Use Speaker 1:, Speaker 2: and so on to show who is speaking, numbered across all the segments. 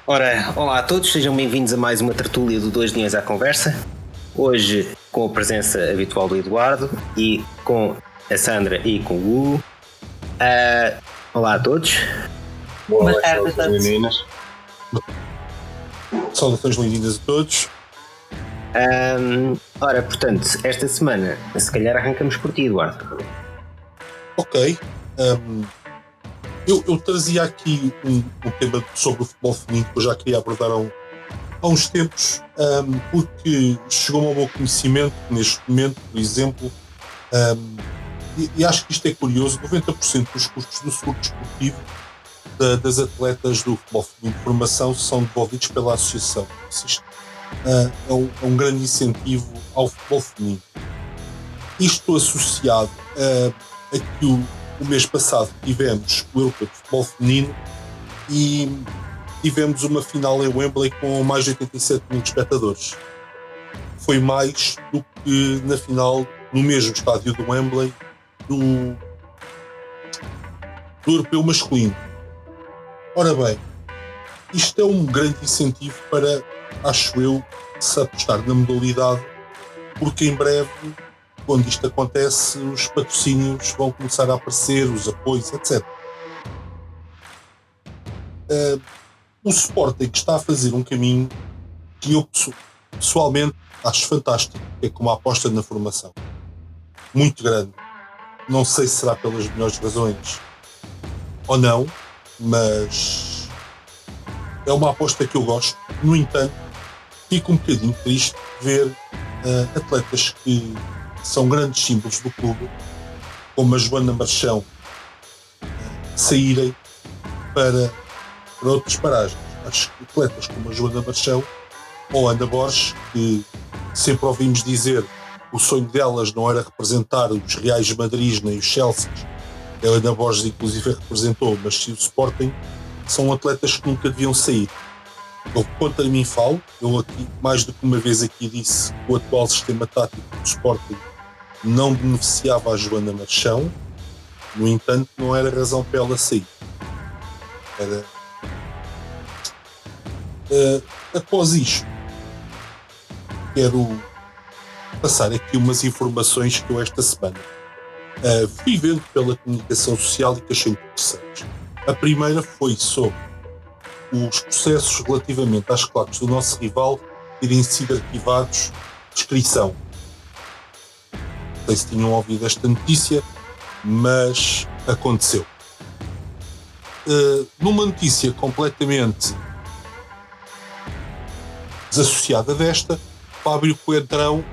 Speaker 1: Ora, olá a todos, sejam bem-vindos a mais uma tertúlia do Dois Dinheiros à Conversa. Hoje com a presença habitual do Eduardo e com a Sandra e com o Hugo. Olá a todos.
Speaker 2: Boa tarde a todos.
Speaker 3: Meninas.
Speaker 4: Saudações lindas a todos.
Speaker 1: Ora, portanto, esta semana, se calhar arrancamos por ti, Eduardo.
Speaker 4: Ok. Eu trazia aqui um tema sobre o futebol feminino que eu já queria abordar há uns tempos, porque chegou-me ao meu conhecimento neste momento, por exemplo, e acho que isto é curioso, 90% dos custos do seguro desportivo das atletas do futebol feminino de formação são devolvidos pela associação. Isto é um grande incentivo ao futebol feminino. Isto associado a que o mês passado tivemos o Europeu de Futebol Feminino e tivemos uma final em Wembley com mais de 87 mil espectadores. Foi mais do que na final no mesmo estádio do Wembley do Europeu masculino. Ora bem, isto é um grande incentivo para, acho eu, se apostar na modalidade, porque em breve, quando isto acontece, os patrocínios vão começar a aparecer, os apoios, etc. O Sporting está a fazer um caminho que eu pessoalmente acho fantástico, que é como a aposta na formação. Muito grande. Não sei se será pelas melhores razões ou não, mas é uma aposta que eu gosto. No entanto, fico um bocadinho triste de ver atletas que são grandes símbolos do clube, como a Joana Marchão, saírem para outras paragens. Acho que atletas como a Joana Marchão ou a Ana Borges, que sempre ouvimos dizer o sonho delas não era representar os Reais de Madrid nem os Chelsea, a Ana Borges inclusive representou, mas sim o Sporting, são atletas que nunca deviam sair. Eu contra mim falo, eu aqui, mais do que uma vez aqui disse que o atual sistema tático do Sporting não beneficiava a Joana Marchão, no entanto não era razão para ela sair. Era... após isto, quero passar aqui umas informações que eu esta semana fui vendo pela comunicação social e que achei interessantes. A primeira foi sobre os processos relativamente às claques do nosso rival terem sido arquivados de inscrição. Não sei se tinham ouvido esta notícia, mas aconteceu. Numa notícia completamente desassociada desta, Fábio Coentrão,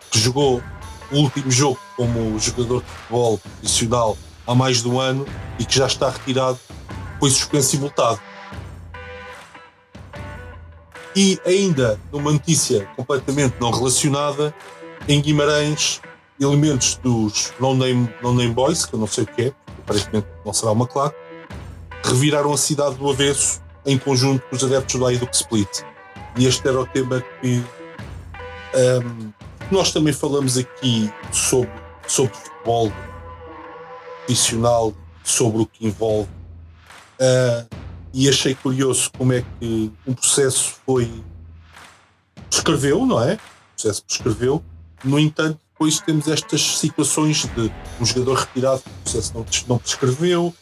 Speaker 4: que jogou o último jogo como jogador de futebol profissional há mais de um ano e que já está retirado, foi suspenso e multado. E ainda numa notícia completamente não relacionada, em Guimarães, elementos dos No Name Boys, que eu não sei o que é, aparentemente não será uma claque, reviraram a cidade do avesso em conjunto com os adeptos do Hajduk Split. E este era o tema que nós também falamos aqui sobre futebol profissional, sobre o que envolve, e achei curioso como é que um processo prescreveu, não é? O processo prescreveu, no entanto depois temos estas situações de um jogador retirado, o processo não prescreveu,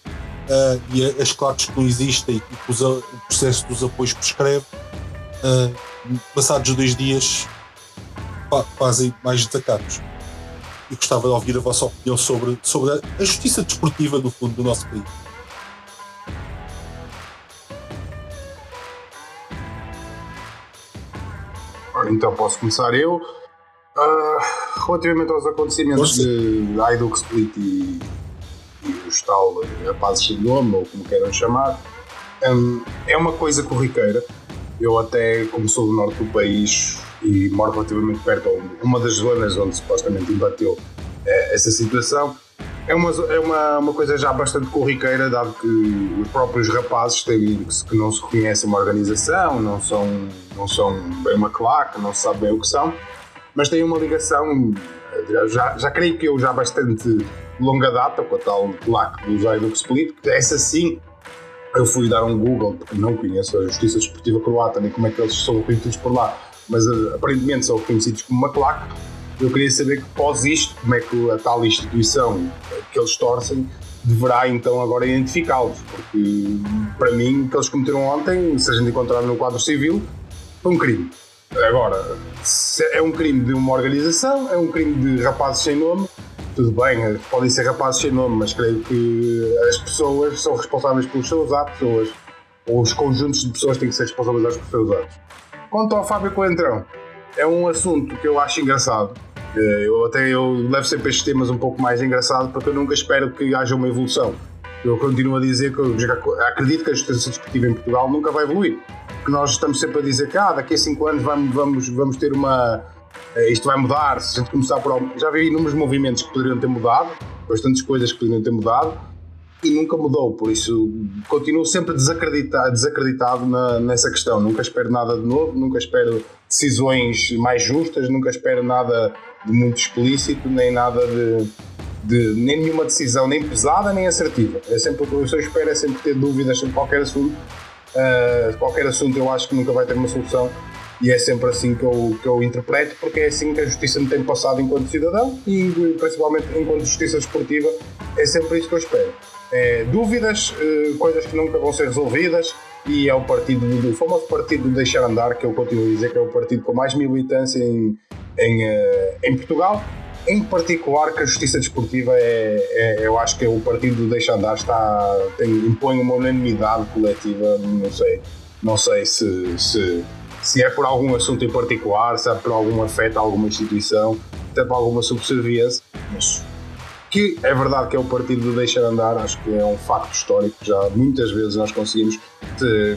Speaker 4: e as claques que não existem e que o processo dos apoios prescreve, passados 2 dias fazem mais desacatos. E gostava de ouvir a vossa opinião sobre a justiça desportiva do fundo do nosso país.
Speaker 3: Então posso começar eu. Relativamente aos acontecimentos de Hajduk Split e os tal rapazes de nome, ou como queiram chamar, é uma coisa corriqueira. Eu até, como sou do norte do país e moro relativamente perto de uma das zonas onde supostamente embateu essa situação, é uma coisa já bastante corriqueira, dado que os próprios rapazes que não se reconhecem uma organização, não são bem uma claque, não se sabe bem o que são, mas têm uma ligação, já creio que eu já bastante longa data, com a tal claque do Hajduk Split, que essa sim Eu fui dar um Google, porque não conheço a Justiça Desportiva Croata nem como é que eles são reconhecidos por lá, mas aparentemente são reconhecidos como uma claque. Eu queria saber que, após isto, como é que a tal instituição que eles torcem deverá então agora identificá-los, porque para mim o que eles cometeram ontem, se a gente encontrar no quadro civil, foi um crime. Agora, se é um crime de uma organização, é um crime de rapazes sem nome, tudo bem, podem ser rapazes sem nome, mas creio que as pessoas são responsáveis pelos seus atos, ou os conjuntos de pessoas têm que ser responsáveis pelos seus atos. Quanto ao Fábio Coentrão, é um assunto que eu acho engraçado. Eu levo sempre estes temas um pouco mais engraçado, porque eu nunca espero que haja uma evolução. Eu continuo a dizer que eu acredito que a justiça desportiva em Portugal nunca vai evoluir. Porque nós estamos sempre a dizer que daqui a 5 anos vamos ter uma... isto vai mudar, se a gente começar por... Já vi inúmeros movimentos que poderiam ter mudado, bastantes coisas que poderiam ter mudado, e nunca mudou, por isso continuo sempre desacreditado nessa questão. Nunca espero nada de novo, nunca espero decisões mais justas, nunca espero nada de muito explícito, nem nada nem nenhuma decisão, nem pesada nem assertiva. É sempre o que eu espero, é sempre ter dúvidas sobre qualquer assunto. Qualquer assunto eu acho que nunca vai ter uma solução, e é sempre assim que eu interpreto, porque é assim que a justiça me tem passado enquanto cidadão, e principalmente enquanto justiça desportiva, é sempre isso que eu espero. Dúvidas, coisas que nunca vão ser resolvidas, e é o famoso partido do deixar andar, que eu continuo a dizer que é o partido com mais militância em Portugal. Em particular, que a justiça desportiva eu acho que é o partido do deixa andar, impõe uma unanimidade coletiva. Não sei se é por algum assunto em particular, se é por algum afeto a alguma instituição, até por alguma subserviência, mas que é verdade que é o partido do deixar andar. Acho que é um facto histórico. Já muitas vezes nós conseguimos,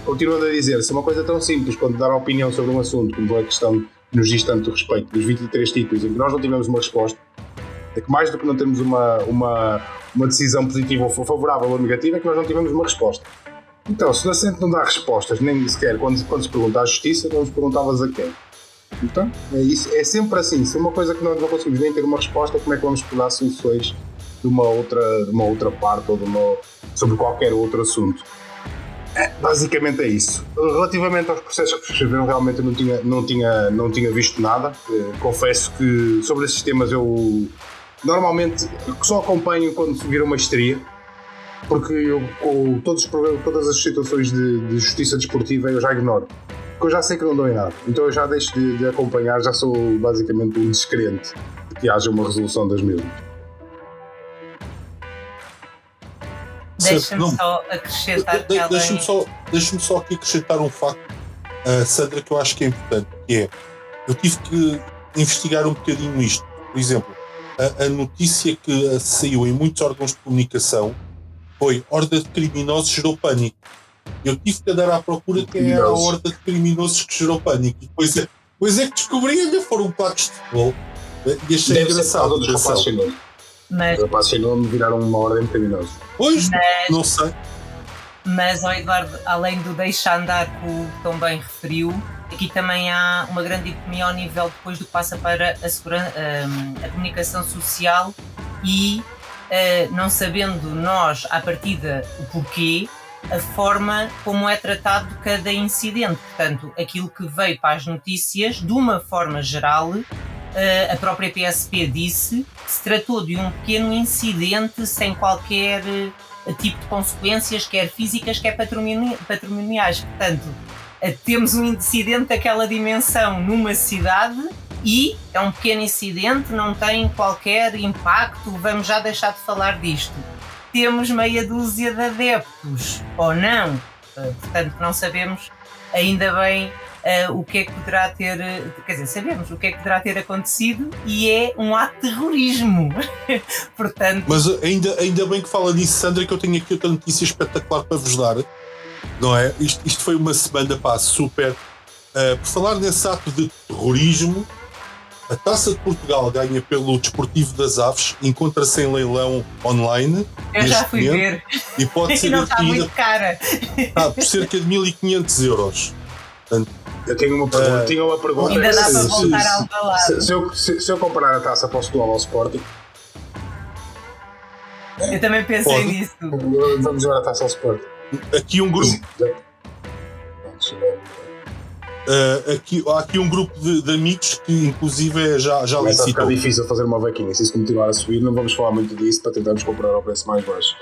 Speaker 3: continuando a dizer, se é uma coisa tão simples quanto dar opinião sobre um assunto, como a questão que nos diz tanto respeito dos 23 títulos, em que nós não tivemos uma resposta, é que mais do que não temos uma decisão positiva ou favorável ou negativa, é que nós não tivemos uma resposta. Então, se o assento não dá respostas, nem sequer quando se pergunta à justiça, vamos perguntá-las a quem? Então, é isso, é sempre assim. Se é uma coisa que nós não conseguimos nem ter uma resposta, como é que vamos explorar soluções de uma outra parte ou sobre qualquer outro assunto? Basicamente é isso. Relativamente aos processos que prescreveram, realmente eu não tinha visto nada. Confesso que sobre esses temas eu normalmente só acompanho quando se vira uma histeria, porque todas as situações de justiça desportiva eu já ignoro, porque eu já sei que não dou em nada, então eu já deixo de acompanhar, já sou basicamente um descrente de que haja uma resolução das mesmas.
Speaker 2: Deixa-me só acrescentar.
Speaker 4: Deixa-me só aqui acrescentar um facto, Sandra, que eu acho que é importante, que é, eu tive que investigar um bocadinho isto. Por exemplo, a notícia que saiu em muitos órgãos de comunicação foi: horda de criminosos gerou pânico. Eu tive que andar à procura de quem era a horda de criminosos que gerou pânico. E depois é que descobri que foram placos de futebol. E achei engraçado.
Speaker 3: Os rapazes sem nome viraram uma ordem de criminosos.
Speaker 4: Pois, não sei.
Speaker 2: Mas, Eduardo, além do deixa andar que o tão bem referiu, aqui também há uma grande economia ao nível depois do que passa para a comunicação social e, não sabendo nós, à partida, o porquê, a forma como é tratado cada incidente. Portanto, aquilo que veio para as notícias, de uma forma geral, a própria PSP disse que se tratou de um pequeno incidente sem qualquer tipo de consequências, quer físicas, quer patrimoniais. Portanto, temos um incidente daquela dimensão numa cidade e é um pequeno incidente, não tem qualquer impacto, vamos já deixar de falar disto. Temos meia dúzia de adeptos, ou não? Portanto, não sabemos ainda bem o que é que poderá ter, quer dizer, sabemos o que é que poderá ter acontecido e é um ato de terrorismo. Portanto...
Speaker 4: Mas ainda bem que fala nisso, Sandra, que eu tenho aqui outra notícia espetacular para vos dar, não é? Isto foi uma semana, super. Por falar nesse ato de terrorismo, a Taça de Portugal ganha pelo Desportivo das Aves, encontra-se em leilão online.
Speaker 2: Eu já fui ver.
Speaker 4: E pode ser
Speaker 2: não está muito cara.
Speaker 4: Por cerca de 1.500 euros. Portanto,
Speaker 3: eu tenho uma pergunta.
Speaker 2: Ainda dá para voltar ao balado.
Speaker 3: Se eu comprar a taça para o Setúbal ao Sporting,
Speaker 2: eu também pensei nisso.
Speaker 3: Vamos levar a taça ao Sporting.
Speaker 4: aqui um grupo. Há aqui um grupo de amigos que inclusive já
Speaker 3: Começa a
Speaker 4: licitou.
Speaker 3: ficar difícil fazer uma vaquinha. Se isso continuar a subir, não vamos falar muito disso para tentarmos comprar ao preço mais baixo.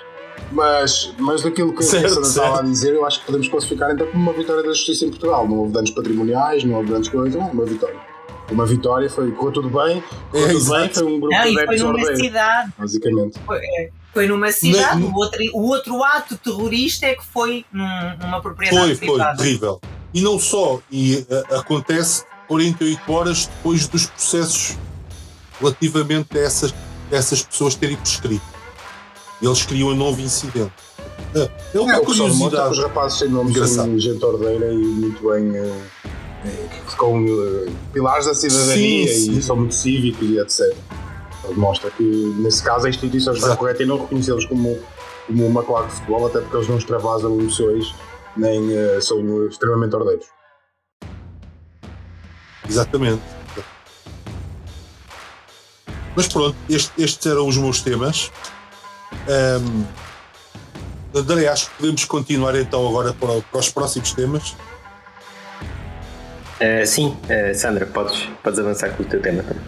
Speaker 3: Mas daquilo que a Sandra estava a dizer, eu acho que podemos classificar então como uma vitória da justiça em Portugal. Não houve danos patrimoniais, não houve grandes coisas, não, uma vitória. Uma vitória, correu tudo bem, foi um grupo de adeptos ordeiros, basicamente.
Speaker 2: Foi numa cidade, o outro ato terrorista é que foi numa propriedade privada.
Speaker 4: Foi terrível. E não só, acontece 48 horas depois dos processos relativamente a essas pessoas terem prescrito. Eles criam um novo incidente. É uma curiosidade.
Speaker 3: Os rapazes têm nomes de gente ordeira e muito bem, com pilares da cidadania e são muito cívicos e etc. Mostra que, nesse caso, a instituição está correta em não reconhecê-los como uma claque de futebol, até porque eles não extravasam emoções nem são extremamente ordeiros.
Speaker 4: Exatamente. Mas pronto, estes eram os meus temas. André, acho que podemos continuar então agora para os próximos temas.
Speaker 1: Sim, Sandra, podes avançar com o teu tema também.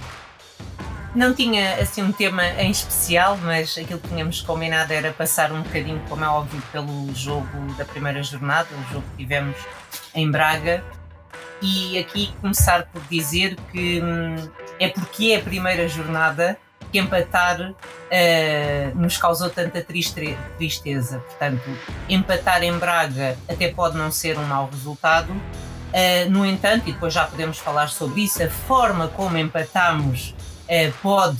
Speaker 2: Não tinha assim um tema em especial, mas aquilo que tínhamos combinado era passar um bocadinho, como é óbvio, pelo jogo da primeira jornada, o jogo que tivemos em Braga, e aqui começar por dizer que é porque é a primeira jornada que empatar nos causou tanta tristeza. Portanto, empatar em Braga até pode não ser um mau resultado. No entanto, e depois já podemos falar sobre isso, a forma como empatamos pode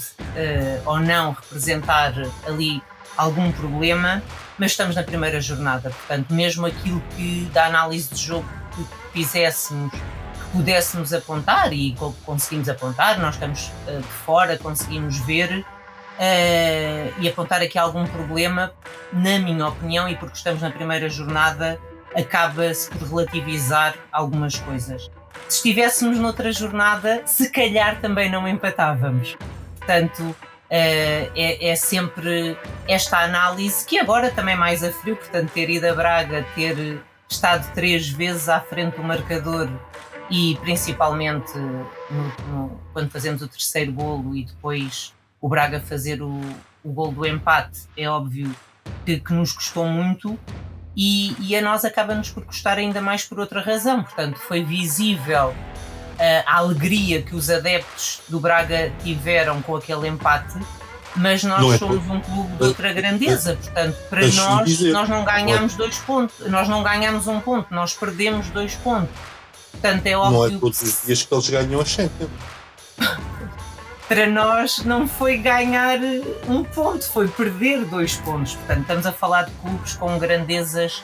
Speaker 2: ou não representar ali algum problema, mas estamos na primeira jornada, portanto, mesmo aquilo que da análise de jogo que fizéssemos, que pudéssemos apontar e conseguimos apontar, nós estamos de fora, conseguimos ver e apontar aqui algum problema, na minha opinião, e porque estamos na primeira jornada, acaba-se por relativizar algumas coisas. Se estivéssemos noutra jornada, se calhar também não empatávamos. Portanto, é sempre esta análise, que agora também mais a frio, portanto, ter ido a Braga, ter estado 3 vezes à frente do marcador e principalmente quando fazemos o terceiro golo e depois o Braga fazer o golo do empate, é óbvio que nos custou muito. E a nós acaba-nos por custar ainda mais por outra razão. Portanto, foi visível a alegria que os adeptos do Braga tiveram com aquele empate, mas nós somos um clube de outra grandeza. Portanto, para nós não ganhamos 2 pontos, nós não ganhamos 1 ponto, nós perdemos 2 pontos. Portanto, é óbvio.
Speaker 4: Não é todos os dias que eles ganham a Champions.
Speaker 2: Para nós não foi ganhar 1 ponto, foi perder 2 pontos. Portanto, estamos a falar de clubes com grandezas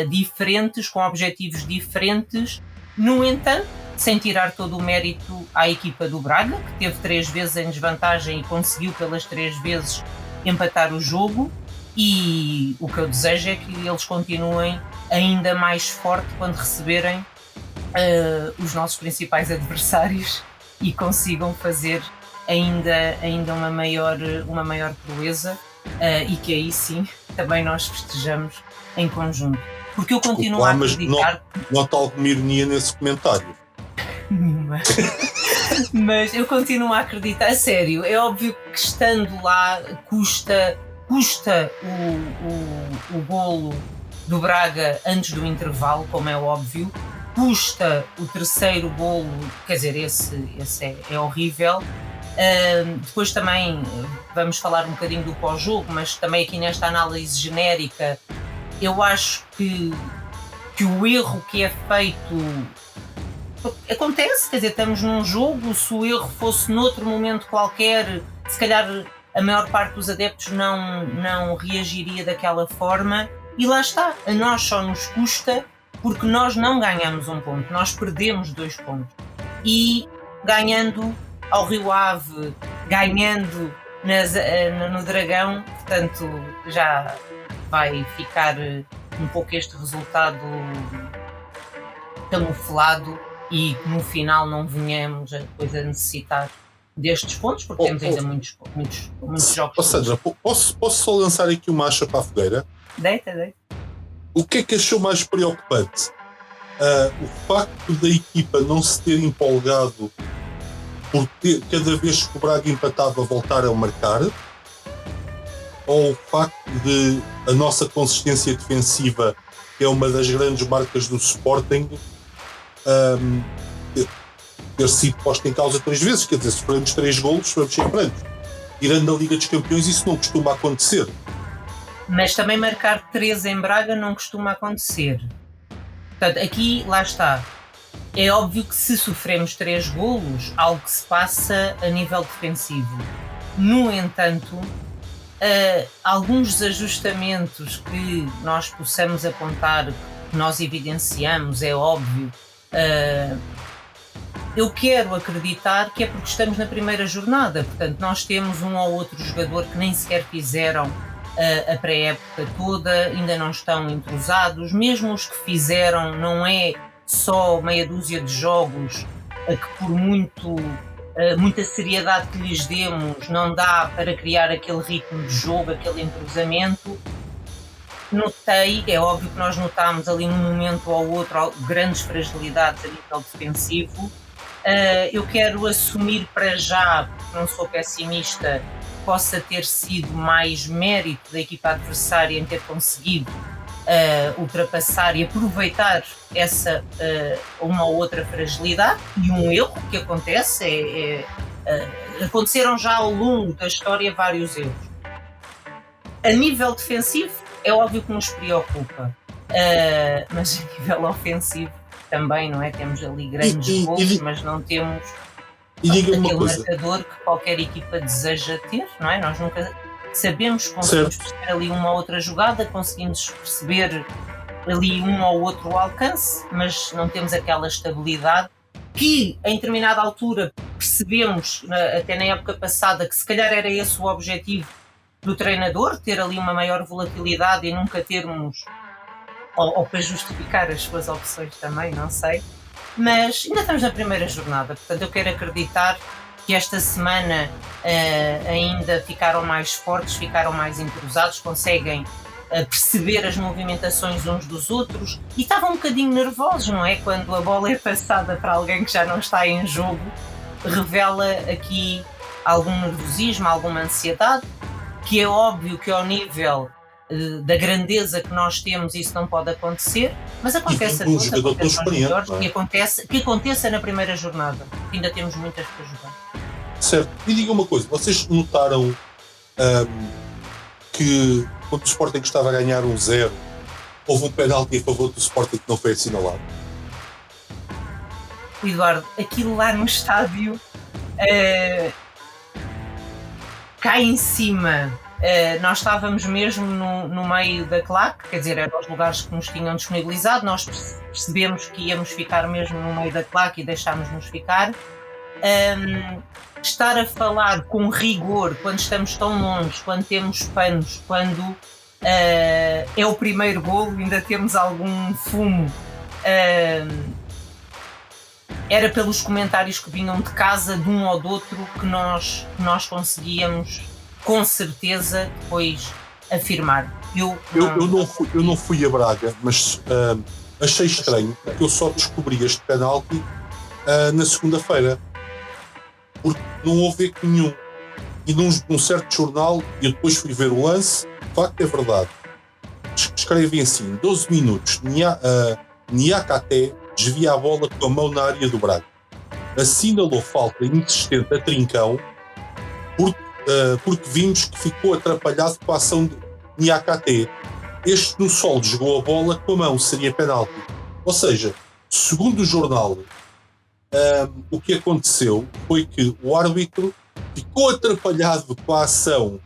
Speaker 2: diferentes, com objetivos diferentes. No entanto, sem tirar todo o mérito à equipa do Braga, que teve 3 vezes em desvantagem e conseguiu pelas 3 vezes empatar o jogo. E o que eu desejo é que eles continuem ainda mais forte quando receberem os nossos principais adversários e consigam fazer ainda uma maior proeza, e que aí sim também nós festejamos em conjunto. Porque eu continuo a acreditar...
Speaker 4: Nota alguma ironia nesse comentário.
Speaker 2: Nenhuma. Mas eu continuo a acreditar, a sério, é óbvio que estando lá custa o golo do Braga antes do intervalo, como é óbvio, custa o terceiro golo, quer dizer, esse é horrível. Depois também vamos falar um bocadinho do pós-jogo, mas também aqui nesta análise genérica, eu acho que o erro que é feito acontece, quer dizer, estamos num jogo, se o erro fosse noutro momento qualquer, se calhar a maior parte dos adeptos não reagiria daquela forma, e lá está, a nós só nos custa porque nós não ganhamos 1 ponto, nós perdemos 2 pontos, e ganhando ao Rio Ave, ganhando no Dragão, portanto já vai ficar um pouco este resultado camuflado e no final não venhamos depois a necessitar destes pontos, porque temos ainda muitos jogos.
Speaker 4: Ou seja, posso só lançar aqui uma acha para a fogueira?
Speaker 2: Deita.
Speaker 4: O que é que achou mais preocupante? O facto da equipa não se ter empolgado por ter, cada vez que o Braga empatava, voltar a marcar, ou o facto de a nossa consistência defensiva, que é uma das grandes marcas do Sporting, ter sido posta em causa 3 vezes? Quer dizer, se sofremos 3 golos, vamos ser brancos. Tirando a Liga dos Campeões, isso não costuma acontecer.
Speaker 2: Mas também marcar 3 em Braga não costuma acontecer. Portanto, aqui, lá está. É óbvio que se sofremos 3 golos, algo que se passa a nível defensivo. No entanto, alguns desajustamentos que nós possamos apontar, que nós evidenciamos, é óbvio. Eu quero acreditar que é porque estamos na primeira jornada. Portanto, nós temos um ou outro jogador que nem sequer fizeram a pré-época toda, ainda não estão entrosados. Mesmo os que fizeram, não é só meia dúzia de jogos que por muita seriedade que lhes demos não dá para criar aquele ritmo de jogo, aquele entrosamento. Notei, é óbvio que nós notámos ali num momento ou outro grandes fragilidades a nível defensivo. Eu quero assumir para já, porque não sou pessimista, possa ter sido mais mérito da equipa adversária em ter conseguido ultrapassar e aproveitar essa uma ou outra fragilidade e um erro que acontece. Aconteceram já ao longo da história vários erros. A nível defensivo, é óbvio que nos preocupa, mas a nível ofensivo também, não é? Temos ali grandes gols, mas não temos aquele marcador que qualquer equipa deseja ter, não é? Nós nunca sabemos, conseguimos perceber ali uma ou outra jogada, conseguimos perceber ali um ou outro alcance, mas não temos aquela estabilidade que em determinada altura percebemos, até na época passada, que se calhar era esse o objetivo do treinador, ter ali uma maior volatilidade e nunca termos, ou para justificar as suas opções também, não sei. Mas ainda estamos na primeira jornada, portanto eu quero acreditar que esta semana ainda ficaram mais fortes, ficaram mais entrosados, conseguem perceber as movimentações uns dos outros e estavam um bocadinho nervosos, não é? Quando a bola é passada para alguém que já não está em jogo, revela aqui algum nervosismo, alguma ansiedade, que é óbvio que ao nível da grandeza que nós temos isso não pode acontecer, mas acontece a todos, acontece aos melhores, que aconteça na primeira jornada, ainda temos muitas para jogar.
Speaker 4: Certo, e diga uma coisa, vocês notaram que quando o Sporting estava a ganhar 1-0 houve um penalti a favor do Sporting que não foi assinalado?
Speaker 2: Eduardo, aquilo lá no estádio cá em cima, nós estávamos mesmo no meio da claque, quer dizer, eram os lugares que nos tinham disponibilizado, nós percebemos que íamos ficar mesmo no meio da claque e deixámos-nos ficar. Estar a falar com rigor quando estamos tão longe, quando temos panos, quando é o primeiro golo, ainda temos algum fumo, era pelos comentários que vinham de casa de um ou de outro que nós conseguíamos com certeza depois afirmar. Eu
Speaker 4: não fui a Braga, mas achei estranho porque eu só descobri este penalti na segunda-feira, porque não houve eco nenhum. E num certo jornal, eu depois fui ver o lance, de facto é verdade. Escrevem assim: 12 minutos, Niakate desvia a bola com a mão na área do Braga. Assinalou falta insistente a Trincão, porque vimos que ficou atrapalhado com a ação de Niakate. Este no solo jogou a bola com a mão, seria penalti. Ou seja, segundo o jornal, o que aconteceu foi que o árbitro ficou atrapalhado com a ação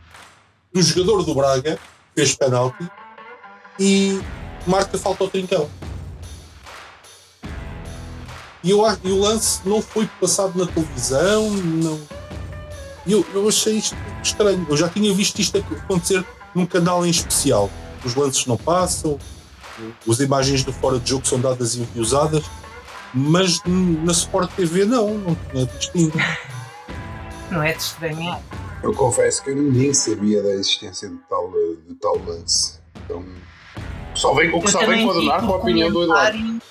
Speaker 4: do jogador do Braga, fez penalti, e marca falta ao Trincão. E o lance não foi passado na televisão, não. Eu achei isto estranho. Eu já tinha visto isto acontecer num canal em especial. Os lances não passam, as imagens de fora de jogo são dadas e enviosadas, mas na Sport TV não é distinto.
Speaker 2: Não é de estranhar.
Speaker 3: Eu confesso que eu nem sabia da existência de tal lance. Então Só vem para donar com a opinião do Eduardo.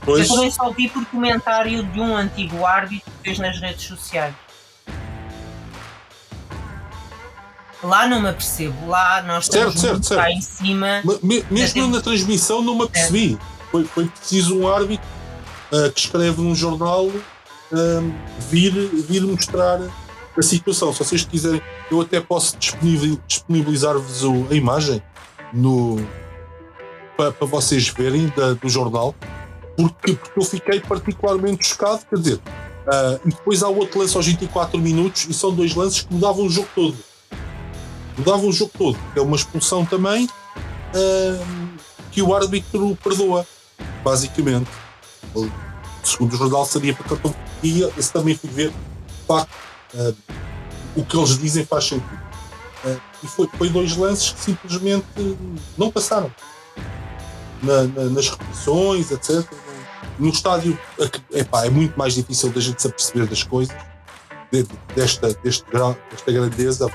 Speaker 2: Eu também só vi por comentário de um antigo árbitro que fez nas redes sociais. Lá não me apercebo, lá nós estamos cá em cima.
Speaker 4: Mesmo na transmissão não me apercebi. Foi preciso um árbitro que escreve num jornal vir mostrar a situação. Se vocês quiserem, eu até posso disponibilizar-vos a imagem para vocês verem do jornal, porque eu fiquei particularmente chocado, quer dizer, e depois há outro lance aos 24 minutos e são 2 lances que mudavam o jogo todo. É uma expulsão também que o árbitro perdoa, basicamente. Segundo o jornal seria para cartão, e esse também fui ver, o que eles dizem faz sentido. E foi 2 lances que simplesmente não passaram nas repetições, etc. No estádio é muito mais difícil da gente se aperceber das coisas, desta grandeza,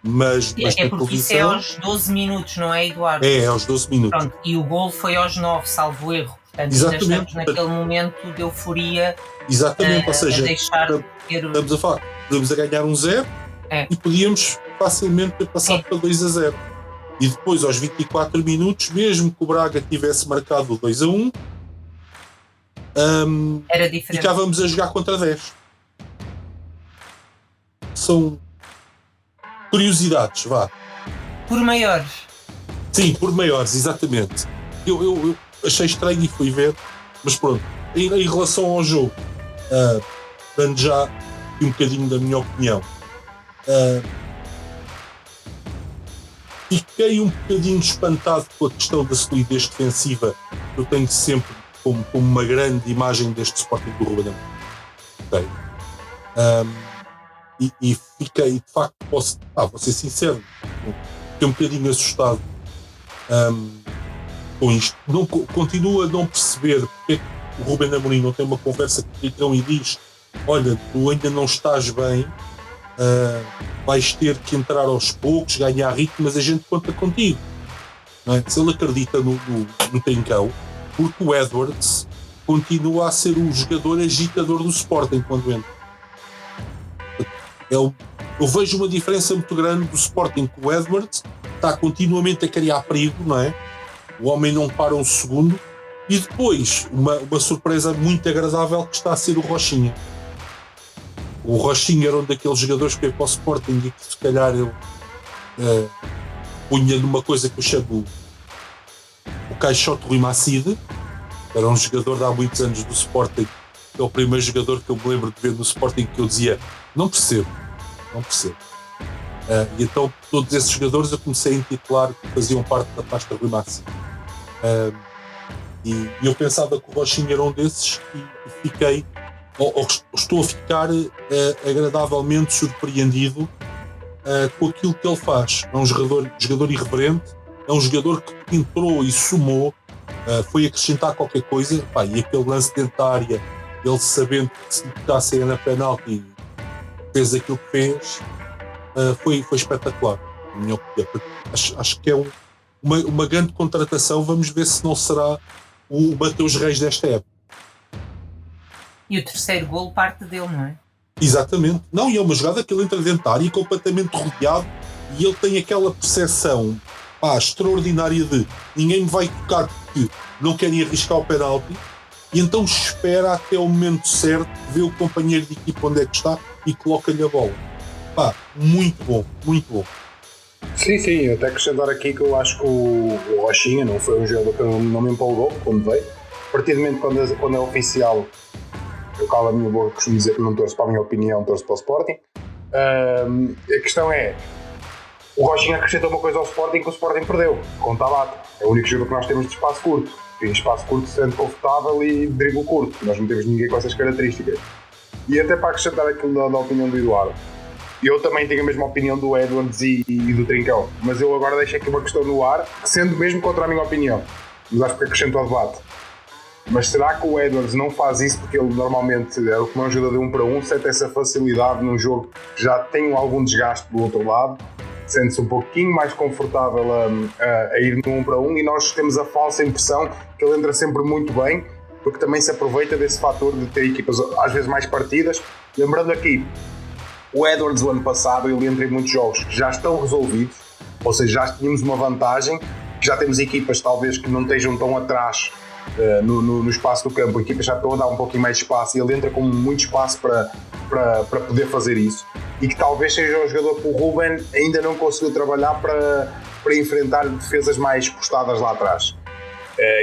Speaker 4: mas
Speaker 2: é porque isso é aos 12 minutos, não é, Eduardo?
Speaker 4: É aos 12 minutos.
Speaker 2: Pronto, e o gol foi aos 9, salvo erro. Portanto,
Speaker 4: exatamente.
Speaker 2: Ainda estamos naquele momento de euforia.
Speaker 4: Exatamente, ou seja,
Speaker 2: estamos
Speaker 4: a falar, podemos a ganhar 1-0 e podíamos facilmente ter passado para 2-0. E depois, aos 24 minutos, mesmo que o Braga tivesse marcado o 2-1,
Speaker 2: era diferente.
Speaker 4: Ficávamos a jogar contra 10. São curiosidades,
Speaker 2: Por maiores.
Speaker 4: Sim, por maiores, exatamente. Eu achei estranho e fui ver, mas pronto. Em relação ao jogo, dando já um bocadinho da minha opinião, fiquei um bocadinho espantado com a questão da solidez defensiva que eu tenho sempre como uma grande imagem deste Sporting do Ruben Amorim. E fiquei, de facto, vou ser sincero, fiquei um bocadinho assustado com isto. Continuo a não perceber porque o Ruben Amorim não tem uma conversa com o Tricão e diz: olha, tu ainda não estás bem, vais ter que entrar aos poucos, ganhar ritmo, mas a gente conta contigo. Não é? Se ele acredita no Trincão, porque o Edwards continua a ser o jogador agitador do Sporting quando entra. Eu vejo uma diferença muito grande do Sporting, com o Edwards está continuamente a criar perigo, não é? O homem não para um segundo. E depois uma surpresa muito agradável que está a ser o Rochinha. O Rochinha era um daqueles jogadores que veio para o Sporting e que se calhar ele punha numa coisa que eu chamo o caixote Rui Macide. Era um jogador de há muitos anos do Sporting, é o primeiro jogador que eu me lembro de ver no Sporting que eu dizia: não percebo. E então todos esses jogadores eu comecei a intitular que faziam parte da pasta Rui Macide. E eu pensava que o Rochinha era um desses e fiquei, ou estou a ficar agradavelmente surpreendido com aquilo que ele faz. É um jogador irreverente, é um jogador que entrou e somou, foi acrescentar qualquer coisa, e aquele lance dentro da área, ele sabendo que se está a sair na penalti, fez aquilo que fez, foi espetacular, na minha opinião. Acho que é uma grande contratação. Vamos ver se não será o Mateus Reis desta época.
Speaker 2: E o terceiro golo parte dele, não é?
Speaker 4: Exatamente. Não, e é uma jogada que ele entra dentro da área completamente rodeado e ele tem aquela percepção extraordinária de ninguém me vai tocar porque não querem arriscar o penalti, e então espera até o momento certo, vê o companheiro de equipa onde é que está e coloca-lhe a bola. Muito bom, muito bom.
Speaker 3: Sim, até acrescentar aqui que eu acho que o Rochinha não foi um jogador que não me empolgou quando veio. A partir do momento quando é oficial, eu calo a minha boca, costumo dizer que não torço para a minha opinião, torço para o Sporting. A questão é, o Rochinha acrescentou uma coisa ao Sporting que o Sporting perdeu, com o Tabata. É o único jogador que nós temos de espaço curto. Tem espaço curto, sendo confortável e drible curto. Nós não temos ninguém com essas características. E até para acrescentar aquilo da opinião do Eduardo, eu também tenho a mesma opinião do Edwards e do Trincão, mas eu agora deixo aqui uma questão no ar, sendo mesmo contra a minha opinião, mas acho que acrescento ao debate. Mas será que o Edwards não faz isso porque ele normalmente é o que não ajuda de 1 para 1, sente essa facilidade num jogo que já tem algum desgaste do outro lado, sente-se um pouquinho mais confortável a ir no 1 para 1, e nós temos a falsa impressão que ele entra sempre muito bem, porque também se aproveita desse fator de ter equipas às vezes mais partidas. Lembrando aqui, o Edwards o ano passado ele entra em muitos jogos que já estão resolvidos, ou seja, já tínhamos uma vantagem, já temos equipas talvez que não estejam tão atrás no espaço do campo, equipas já estão a dar um pouquinho mais de espaço, e ele entra com muito espaço para poder fazer isso, e que talvez seja um jogador que o Ruben ainda não conseguiu trabalhar para enfrentar defesas mais postadas lá atrás.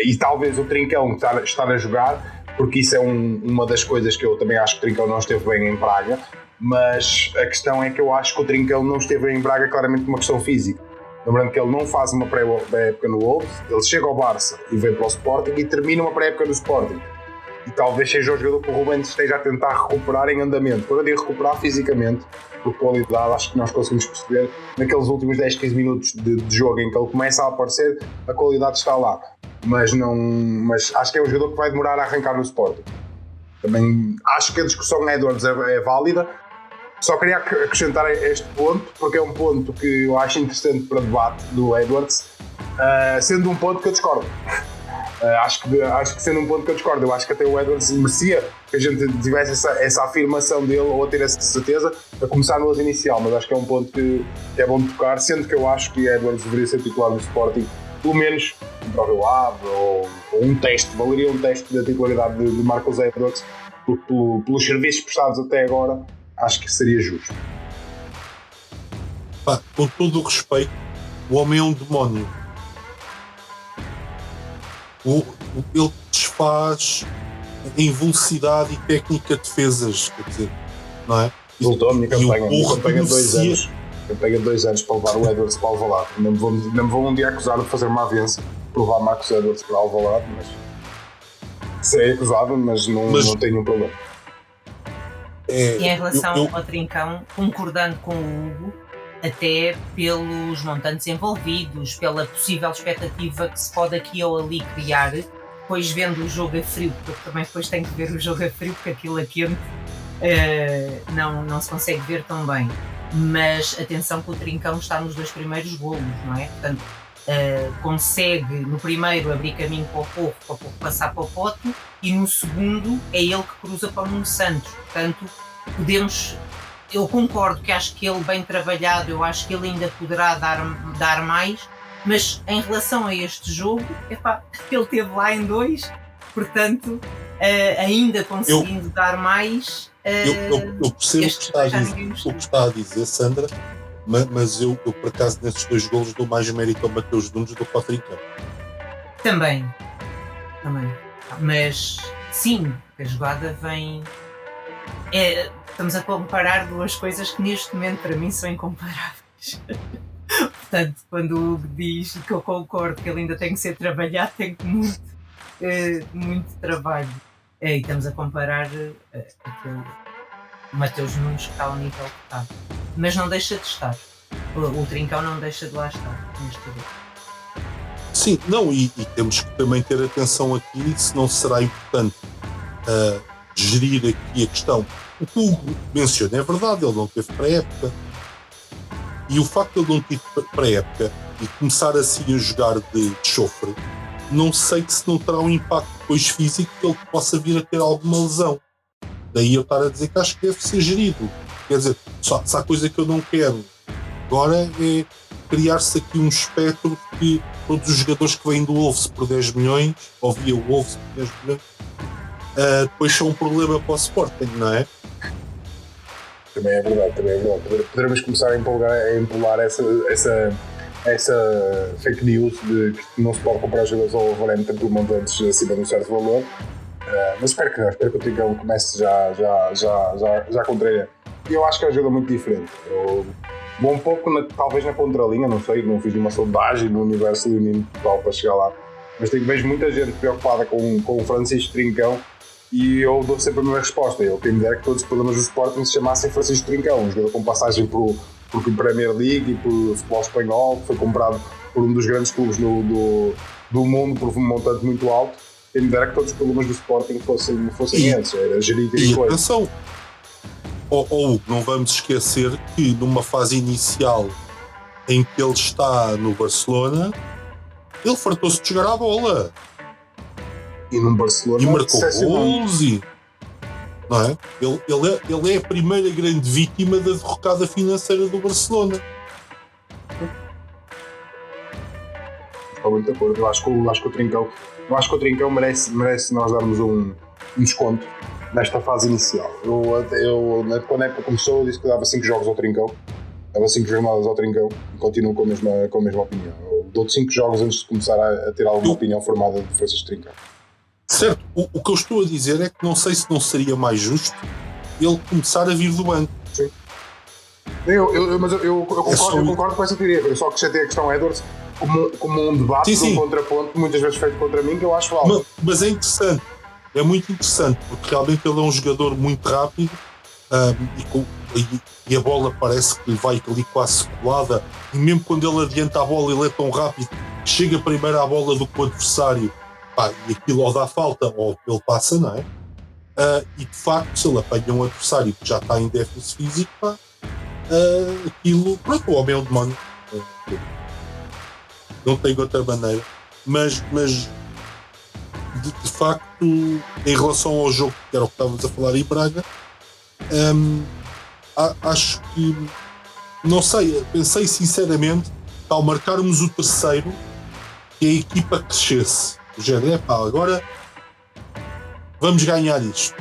Speaker 3: E talvez o Trincão estar a jogar, porque isso é uma das coisas que eu também acho que o Trincão não esteve bem em Braga, mas a questão é que eu acho que o Trincão não esteve em Braga claramente por uma questão física. Lembrando que ele não faz uma pré-época no Wolves, ele chega ao Barça e vem para o Sporting e termina uma pré-época no Sporting. E talvez seja o jogador que o Ruben esteja a tentar recuperar em andamento. Quando eu digo recuperar fisicamente, por qualidade, acho que nós conseguimos perceber naqueles últimos 10, 15 minutos de jogo em que ele começa a aparecer, a qualidade está lá. Mas acho que é um jogador que vai demorar a arrancar no Sporting. Também acho que a discussão Edwards é válida. Só queria acrescentar este ponto, porque é um ponto que eu acho interessante para debate do Edwards, sendo um ponto que eu discordo. Acho que sendo um ponto que eu discordo, eu acho que até o Edwards merecia que a gente tivesse essa afirmação dele, ou a ter essa certeza, a começar no 11 inicial, mas acho que é um ponto que é bom tocar, sendo que eu acho que Edwards deveria ser titular no Sporting, pelo menos para o Rio Ave, ou um teste, valeria um teste da titularidade de Marcos Edwards, porque pelos serviços prestados até agora, acho que seria justo.
Speaker 4: Com todo o respeito, o homem é um demónio. Ele desfaz em velocidade e técnica de defesas, quer dizer, não é?
Speaker 3: Voltou a minha campanha de 2 anos. Campanha de 2 anos para levar o Edwards para Alvalade. Não me vou um dia acusar de fazer uma avença por levar Marcos Edwards para Alvalade, mas serei acusado, mas não tenho um problema.
Speaker 2: E em relação ao Trincão, concordando com o Hugo, até pelos montantes envolvidos, pela possível expectativa que se pode aqui ou ali criar, depois vendo o jogo a frio, porque também depois tenho que ver o jogo a frio, porque aquilo a quente não se consegue ver tão bem. Mas atenção que o Trincão está nos 2 primeiros golos, não é? Portanto, consegue no primeiro abrir caminho para o Porro passar para o Pote, e no segundo é ele que cruza para o Nuno Santos. Portanto, eu concordo que acho que ele bem trabalhado, eu acho que ele ainda poderá dar mais, mas em relação a este jogo, ele esteve lá em 2, portanto, ainda conseguindo dar mais.
Speaker 4: Eu percebo o que está a dizer, Sandra, mas eu por acaso nesses 2 golos dou mais mérito ao Mateus Nunes do que ao Trincão.
Speaker 2: Também, mas sim, a jogada vem. Estamos a comparar 2 coisas que neste momento para mim são incomparáveis. Portanto, quando o Hugo diz que eu concordo que ele ainda tem que ser trabalhado, tem muito trabalho. E estamos a comparar aquele Mateus Nunes que está ao nível que está. Mas não deixa de estar. O Trincão não deixa de lá estar neste jogo.
Speaker 4: Sim, não, e temos que também ter atenção aqui se não será importante gerir aqui a questão. O que o Hugo menciona é verdade, ele não teve pré-época, e o facto de ele não ter pré-época e começar assim a jogar de chofre, não sei se não terá um impacto depois físico que ele possa vir a ter alguma lesão. Daí eu estar a dizer que acho que deve ser gerido. Quer dizer, se há coisa que eu não quero agora é criar-se aqui um espectro que todos os jogadores que vêm do Wolves por 10 milhões, ou via o Wolves por 10 milhões, depois são um problema para o Sporting, não é?
Speaker 3: Também é verdade. Poderemos começar a empolar essa fake news de que não se pode comprar jogadores ao Wolverhampton por montantes acima de um certo valor. Mas espero que não. Espero que o Trincão comece já com treino. E eu acho que é um jogador muito diferente. Vou um pouco, talvez na contralinha, não sei, não fiz uma sondagem no universo leonino total para chegar lá. Mas vejo muita gente preocupada com o Francisco Trincão, e eu dou sempre a mesma resposta. Eu quem me dera que todos os problemas do Sporting se chamassem Francisco Trincão, um jogador com passagem por Premier League e por futebol espanhol, que foi comprado por um dos grandes clubes do mundo por um montante muito alto. Quem me dera que todos os problemas do Sporting fossem esses, era gerir e coisa.
Speaker 4: Atenção, não vamos esquecer que numa fase inicial em que ele está no Barcelona, ele fartou-se de jogar a bola.
Speaker 3: E no Barcelona
Speaker 4: E marcou gols e... Não é? Ele é a primeira grande vítima da derrocada financeira do Barcelona.
Speaker 3: Estou muito de acordo. Eu acho que o Trincão merece nós darmos um desconto nesta fase inicial. Quando a época começou, eu disse que dava 5 jogos ao Trincão. Dava 5 jornadas ao Trincão e continuo com a mesma opinião. Eu dou-te 5 jogos antes de começar a ter alguma opinião formada de defesas de Trincão.
Speaker 4: Certo, o que eu estou a dizer é que não sei se não seria mais justo ele começar a vir do banco.
Speaker 3: Sim. Mas eu concordo com essa teoria. Eu só acrescentei a questão Edwards como um debate, um contraponto, muitas vezes feito contra mim, que eu acho alto.
Speaker 4: Mas é interessante, é muito interessante, porque realmente ele é um jogador muito rápido e a bola parece que lhe vai ali quase colada, e mesmo quando ele adianta a bola, ele é tão rápido que chega primeiro à bola do que o adversário. E aquilo ou dá falta ou ele passa, não é? E de facto, se ele apanha um adversário que já está em déficit físico, aquilo, pronto, o homem é um demónio. Não tem outra maneira. Mas de facto, em relação ao jogo, que era o que estávamos a falar em Braga, acho que, não sei, pensei sinceramente que ao marcarmos o terceiro, que a equipa crescesse. O género, agora vamos ganhar isto.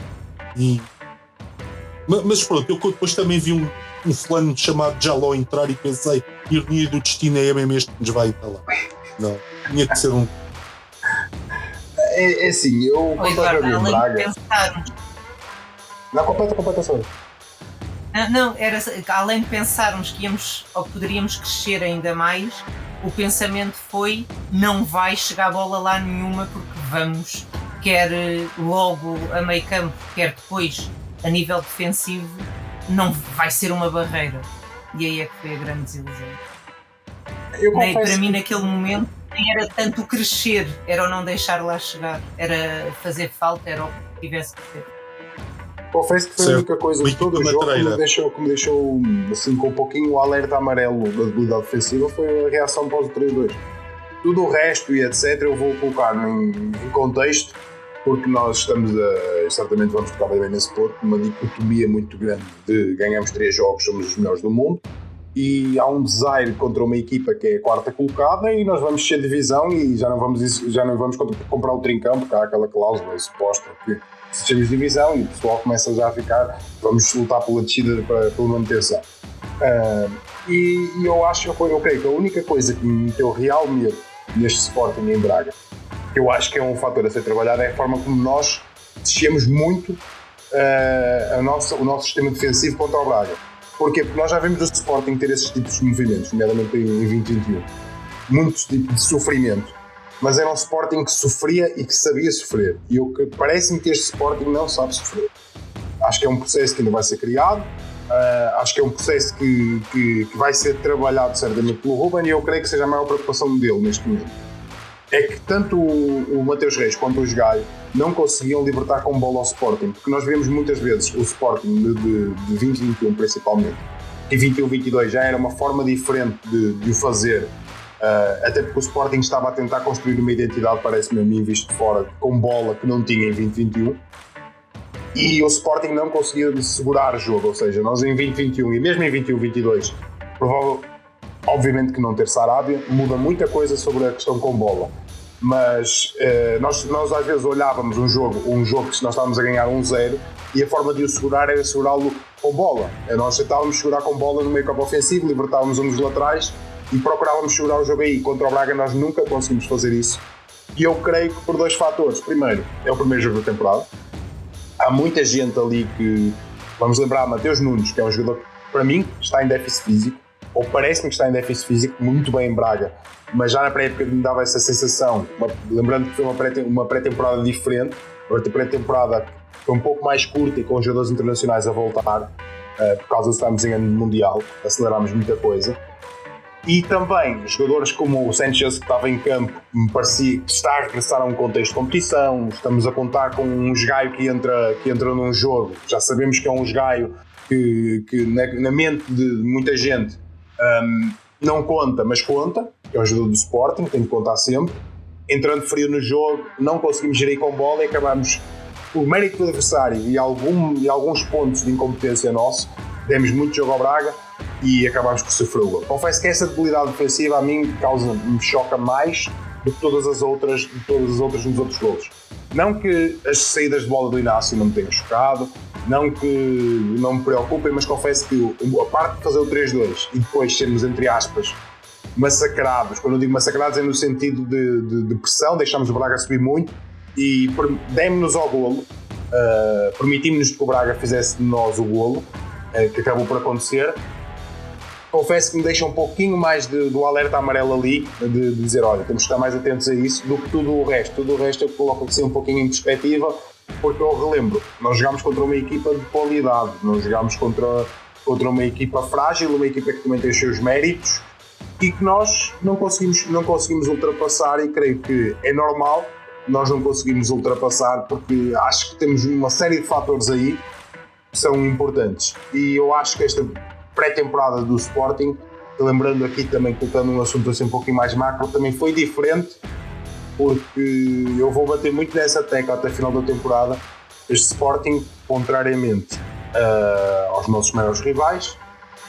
Speaker 4: Mas pronto, eu depois também vi um fulano chamado Jaló entrar e pensei, ironia do destino, é mesmo este que nos vai entrar lá. Não, tinha que ser um...
Speaker 3: É assim, eu
Speaker 2: além
Speaker 3: Braga...
Speaker 2: de pensarmos...
Speaker 3: Não, completa só.
Speaker 2: Não, era além de pensarmos que íamos ou poderíamos crescer ainda mais, o pensamento foi: não vai chegar a bola lá nenhuma, porque vamos, quer logo a meio campo, quer depois a nível defensivo, não vai ser uma barreira. E aí é que foi a grande desilusão. Para mim, naquele momento, nem era tanto crescer, era o não deixar lá chegar, era fazer falta, era o que tivesse que ser.
Speaker 3: Confesso que foi a única coisa de todo o jogo que me deixou assim, com um pouquinho o alerta amarelo da debilidade defensiva, foi a reação pós o 3-2. Tudo o resto e etc. eu vou colocar em contexto, porque nós estamos certamente vamos tocar bem nesse ponto, uma dicotomia muito grande de ganhamos 3 jogos, somos os melhores do mundo, e há um desaire contra uma equipa que é a 4ª colocada, e nós vamos ser divisão e já não vamos comprar o Trincão, porque há aquela cláusula suposta que se temos divisão e o pessoal começa já a ficar, vamos lutar pela descida pela manutenção. E eu creio que a única coisa que me meteu real medo neste Sporting em Braga, que eu acho que é um fator a ser trabalhado, é a forma como nós descemos muito o nosso sistema defensivo contra o Braga. Porquê? Porque nós já vimos o Sporting ter esses tipos de movimentos, nomeadamente em 2021. Muitos tipos de sofrimento. Mas era um Sporting que sofria e que sabia sofrer. E parece-me que este Sporting não sabe sofrer. Acho que é um processo que ainda vai ser criado, acho que é um processo que vai ser trabalhado certamente pelo Ruben, e eu creio que seja a maior preocupação dele neste momento. É que tanto o Mateus Reis quanto o Gaio não conseguiam libertar com bola ao Sporting, porque nós vemos muitas vezes o Sporting de 2021 principalmente, e 21-22 já era uma forma diferente de o fazer. Até porque o Sporting estava a tentar construir uma identidade, parece-me a mim, visto de fora, com bola que não tinha em 2021, e o Sporting não conseguia segurar o jogo. Ou seja, nós em 2021 e mesmo em 21-22, obviamente que não ter Sarabia muda muita coisa sobre a questão com bola, mas nós às vezes olhávamos um jogo que nós estávamos a ganhar 1-0 e a forma de o segurar era segurá-lo com bola. Nós tentávamos segurar com bola no meio campo ofensivo, libertávamos um dos laterais e procurávamos segurar o jogo aí. Contra o Braga nós nunca conseguimos fazer isso, e eu creio que por 2 fatores. Primeiro, é o primeiro jogo da temporada, há muita gente ali que, vamos lembrar, Mateus Nunes, que é um jogador que para mim está em déficit físico, ou parece-me que está em déficit físico, muito bem em Braga, mas já na pré-época me dava essa sensação, lembrando que foi uma pré-temporada diferente, uma pré-temporada que foi um pouco mais curta e com jogadores internacionais a voltar, por causa de estarmos em ano mundial, acelerámos muita coisa. E também jogadores como o Sanchez, que estava em campo, me parecia que está a regressar a um contexto de competição. Estamos a contar com um Gaio que entra num jogo, já sabemos que é um Gaio que na mente de muita gente não conta, mas conta, que é o jogador do Sporting, tem que contar sempre. Entrando frio no jogo, não conseguimos gerir com bola e acabamos, por mérito do adversário e alguns pontos de incompetência nosso, demos muito jogo ao Braga e acabámos por sofrer o gol. Confesso que essa debilidade defensiva a mim me choca mais do que todas as outras nos outros golos. Não que as saídas de bola do Inácio não me tenham chocado, não que não me preocupem, mas confesso que a parte de fazer o 3-2 e depois sermos, entre aspas, massacrados, quando eu digo massacrados é no sentido de pressão, deixámos o Braga subir muito e demos-nos ao golo, permitimos-nos que o Braga fizesse de nós o golo, que acabou por acontecer. Confesso que me deixa um pouquinho mais do alerta amarelo ali, de dizer, olha, temos que estar mais atentos a isso do que tudo o resto. Tudo o resto eu coloco assim um pouquinho em perspectiva, porque eu relembro, nós jogámos contra uma equipa de qualidade, nós jogámos contra uma equipa frágil, uma equipa que também tem os seus méritos e que nós não conseguimos ultrapassar, e creio que é normal nós não conseguimos ultrapassar, porque acho que temos uma série de fatores aí que são importantes. E eu acho que esta pré-temporada do Sporting, lembrando aqui também, colocando um assunto assim um pouquinho mais macro, também foi diferente, porque eu vou bater muito nessa tecla até a final da temporada. Este Sporting, contrariamente aos nossos maiores rivais,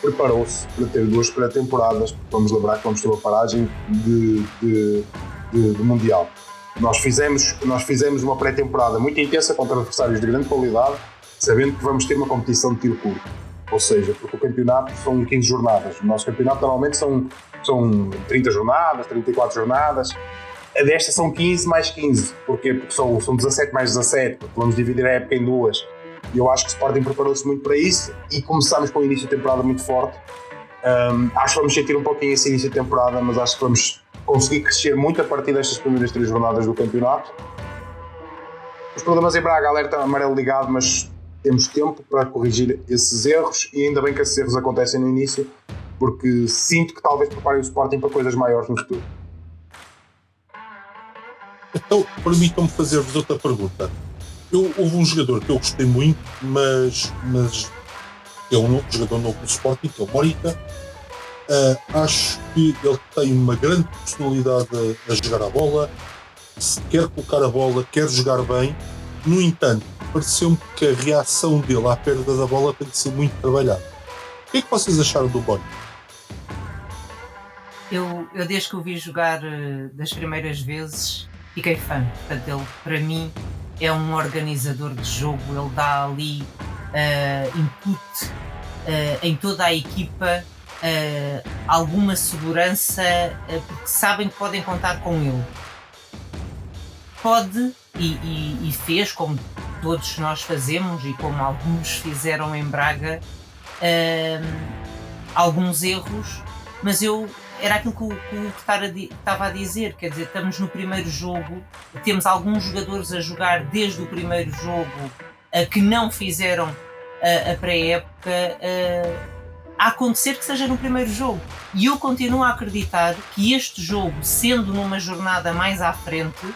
Speaker 3: preparou-se para ter 2 pré-temporadas, porque vamos lembrar que vamos ter uma paragem de Mundial. Nós fizemos uma pré-temporada muito intensa contra adversários de grande qualidade, sabendo que vamos ter uma competição de tiro curto. Ou seja, porque o campeonato são 15 jornadas. O nosso campeonato normalmente são 30 jornadas, 34 jornadas. A desta são 15 mais 15. Porquê? Porque são 17 mais 17, porque vamos dividir a época em 2. E eu acho que o Sporting preparou-se muito para isso e começámos com o início de temporada muito forte. Acho que vamos sentir um pouquinho esse início de temporada, mas acho que vamos conseguir crescer muito a partir destas primeiras 3 jornadas do campeonato. Os problemas em Braga, alerta amarelo ligado, mas temos tempo para corrigir esses erros e ainda bem que esses erros acontecem no início, porque sinto que talvez preparem o Sporting para coisas maiores no futuro.
Speaker 4: Então, permitam-me fazer-vos outra pergunta. Houve um jogador que eu gostei muito, mas é um jogador novo no Sporting, que é o Morita. Acho que ele tem uma grande personalidade a jogar a bola, quer colocar a bola, quer jogar bem. No entanto, pareceu-me que a reação dele à perda da bola tem de ser muito trabalhada. O que é que vocês acharam do Morita?
Speaker 2: Eu desde que o vi jogar das primeiras vezes, fiquei fã. Portanto, ele, para mim, é um organizador de jogo. Ele dá ali input em toda a equipa, alguma segurança, porque sabem que podem contar com ele. Pode, e fez, como todos nós fazemos e como alguns fizeram em Braga, alguns erros, mas era aquilo que o estava a dizer, quer dizer, estamos no primeiro jogo, temos alguns jogadores a jogar desde o primeiro jogo que não fizeram a pré-época a acontecer que seja no primeiro jogo. E eu continuo a acreditar que este jogo, sendo numa jornada mais à frente,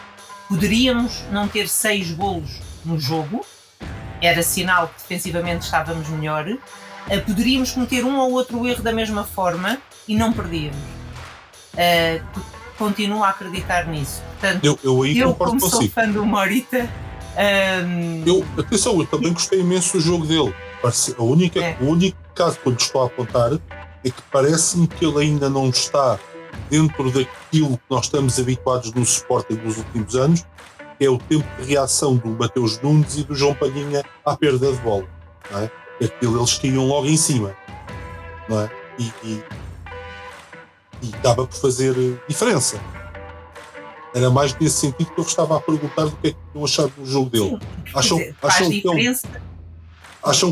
Speaker 2: poderíamos não ter 6 golos no jogo, era sinal que defensivamente estávamos melhor, poderíamos cometer um ou outro erro da mesma forma e não perdíamos. Continuo a acreditar nisso. Portanto, eu como sou fã do Morita,
Speaker 4: atenção, eu também gostei imenso do jogo dele. O único caso que eu lhe estou a apontar é que parece-me que ele ainda não está dentro daquilo que nós estamos habituados no Sporting nos últimos anos, que é o tempo de reação do Mateus Nunes e do João Palhinha à perda de bola, não é? Aquilo eles tinham logo em cima, não é? E dava por fazer diferença. Era mais nesse sentido que eu estava a perguntar do que é que eu achava do jogo dele. Acham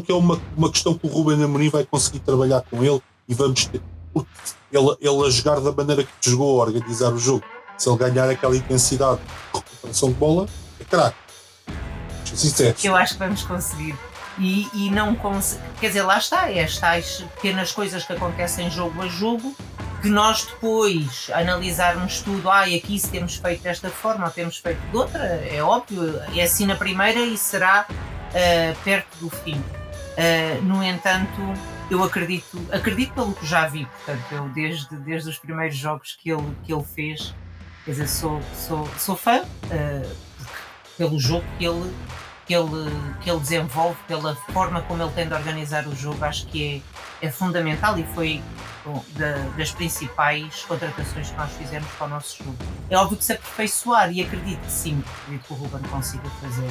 Speaker 4: que é uma questão que o Ruben Amorim vai conseguir trabalhar com ele e vamos ter. Porque ele a jogar da maneira que jogou, a organizar o jogo, se ele ganhar aquela intensidade de recuperação de bola, é craque.
Speaker 2: Eu acho que vamos conseguir. E não conseguir. Quer dizer, lá está, é as tais pequenas coisas que acontecem jogo a jogo, que nós depois analisarmos tudo, aqui se temos feito desta forma ou temos feito de outra, é óbvio, é assim na primeira e será perto do fim. No entanto, eu acredito pelo que já vi, portanto, eu desde os primeiros jogos que ele fez, quer dizer, sou fã, pelo jogo que ele desenvolve, pela forma como ele tem de organizar o jogo, acho que é fundamental e foi das principais contratações que nós fizemos para o nosso jogo. É óbvio que se aperfeiçoar, e acredito que sim, acredito que o Ruben consiga fazer.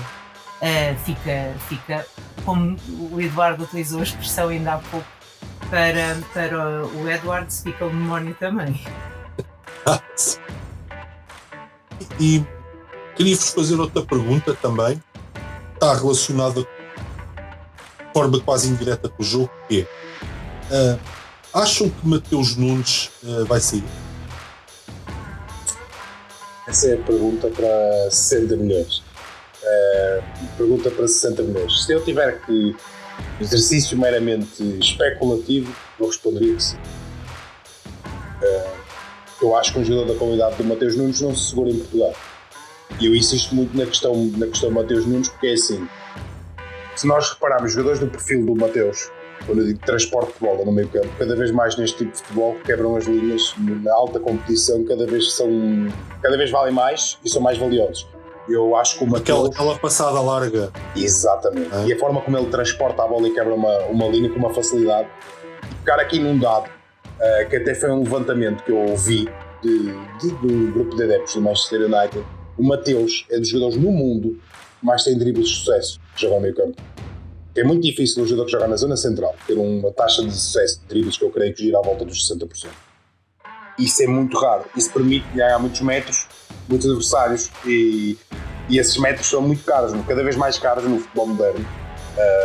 Speaker 2: Fica, como o Eduardo utilizou a expressão ainda há pouco, para o Edwards fica o demónio também.
Speaker 4: E queria-vos fazer outra pergunta também, está relacionada de forma quase indireta com o jogo, que é, acham que Mateus Nunes vai sair?
Speaker 3: Essa é a pergunta para 60 milhões. Pergunta para 60 milhões. Se eu tiver que exercício meramente especulativo, eu responderia que sim. Eu acho que um jogador da qualidade do Mateus Nunes não se segura em Portugal. E eu insisto muito na questão do Mateus Nunes, porque é assim, se nós repararmos jogadores do perfil do Mateus, quando eu digo transporte de bola no meio campo, cada vez mais neste tipo de futebol quebram as linhas na alta competição, cada vez valem mais e são mais valiosos. Eu acho que o Mateus...
Speaker 4: Aquela passada larga.
Speaker 3: Exatamente. E a forma como ele transporta a bola e quebra uma linha com uma facilidade. E pegar aqui num dado, que até foi um levantamento que eu vi do grupo de adeptos do Manchester United, o Mateus é dos jogadores no mundo que mais tem dribles de sucesso que jogam no meio campo. É muito difícil um jogador que joga na zona central ter uma taxa de sucesso de dribles que eu creio que gira à volta dos 60%. Isso é muito raro. Isso permite ganhar muitos metros, muitos adversários, e esses metros são muito caros, cada vez mais caros no futebol moderno,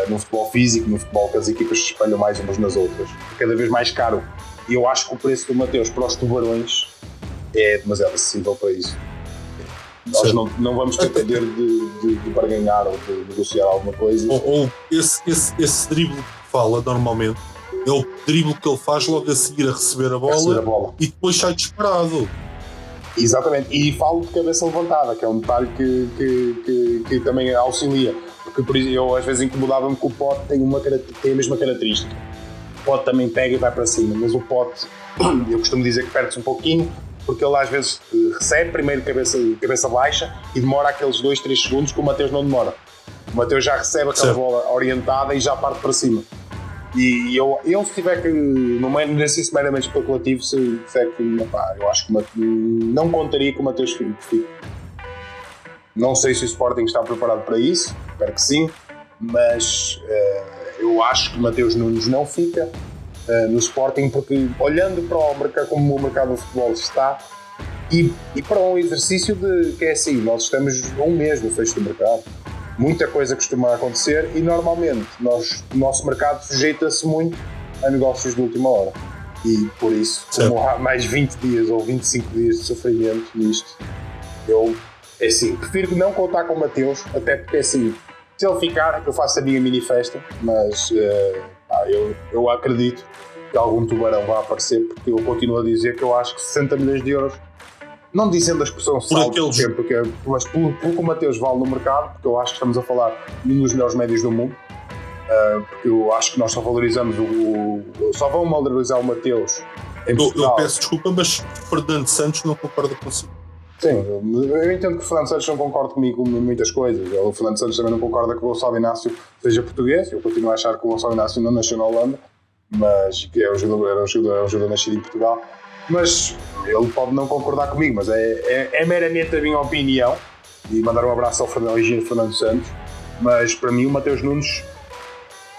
Speaker 3: no futebol físico, no futebol que as equipas se espelham mais umas nas outras. Cada vez mais caro. E eu acho que o preço do Mateus para os tubarões é demasiado acessível para isso. Nós não vamos ter poder de barganhar ou de negociar alguma coisa.
Speaker 4: Ou esse drible que fala normalmente é o drible que ele faz logo a seguir a receber a bola. E depois sai disparado.
Speaker 3: Exatamente, e falo de cabeça levantada, que é um detalhe que também auxilia, porque por isso, eu às vezes incomodava-me que o Pote tem a mesma característica. O Pote também pega e vai para cima, mas o Pote, eu costumo dizer que perde-se um pouquinho, porque ele às vezes recebe primeiro cabeça baixa e demora aqueles 2-3 segundos que o Mateus não demora. O Mateus já recebe aquela bola orientada e já parte para cima. E eu se tiver que, num exercício meramente especulativo, se disser que eu acho que não contaria com o Mateus fique. Não sei se o Sporting está preparado para isso, espero que sim, mas eu acho que o Mateus Nunes não fica no Sporting, porque olhando para o mercado, como o mercado do futebol está, e para um exercício que é assim, nós estamos a um mês do fecho do mercado. Muita coisa costuma acontecer e normalmente o nosso mercado sujeita-se muito a negócios de última hora. E por isso, como há mais 20 dias ou 25 dias de sofrimento nisto, eu prefiro não contar com o Mateus, até porque assim, se ele ficar, eu faço a minha mini festa, mas eu acredito que algum tubarão vai aparecer, porque eu continuo a dizer que eu acho que 60 milhões de euros, não dizendo a expressão salto, mas pelo que o Mateus vale no mercado, porque eu acho que estamos a falar de um dos melhores médios do mundo, porque eu acho que nós só valorizamos só vão valorizar o Mateus em Portugal.
Speaker 4: Eu peço desculpa, mas Fernando Santos não concorda consigo.
Speaker 3: Sim, eu entendo que o Fernando Santos não concorda comigo em muitas coisas. O Fernando Santos também não concorda que o Gonçalo Inácio seja português. Eu continuo a achar que o Gonçalo Inácio não nasceu na Holanda, mas que era um jogador nascido em Portugal. Mas ele pode não concordar comigo, mas é meramente a minha opinião. E mandar um abraço ao engenheiro Fernando Santos. Mas para mim o Mateus Nunes,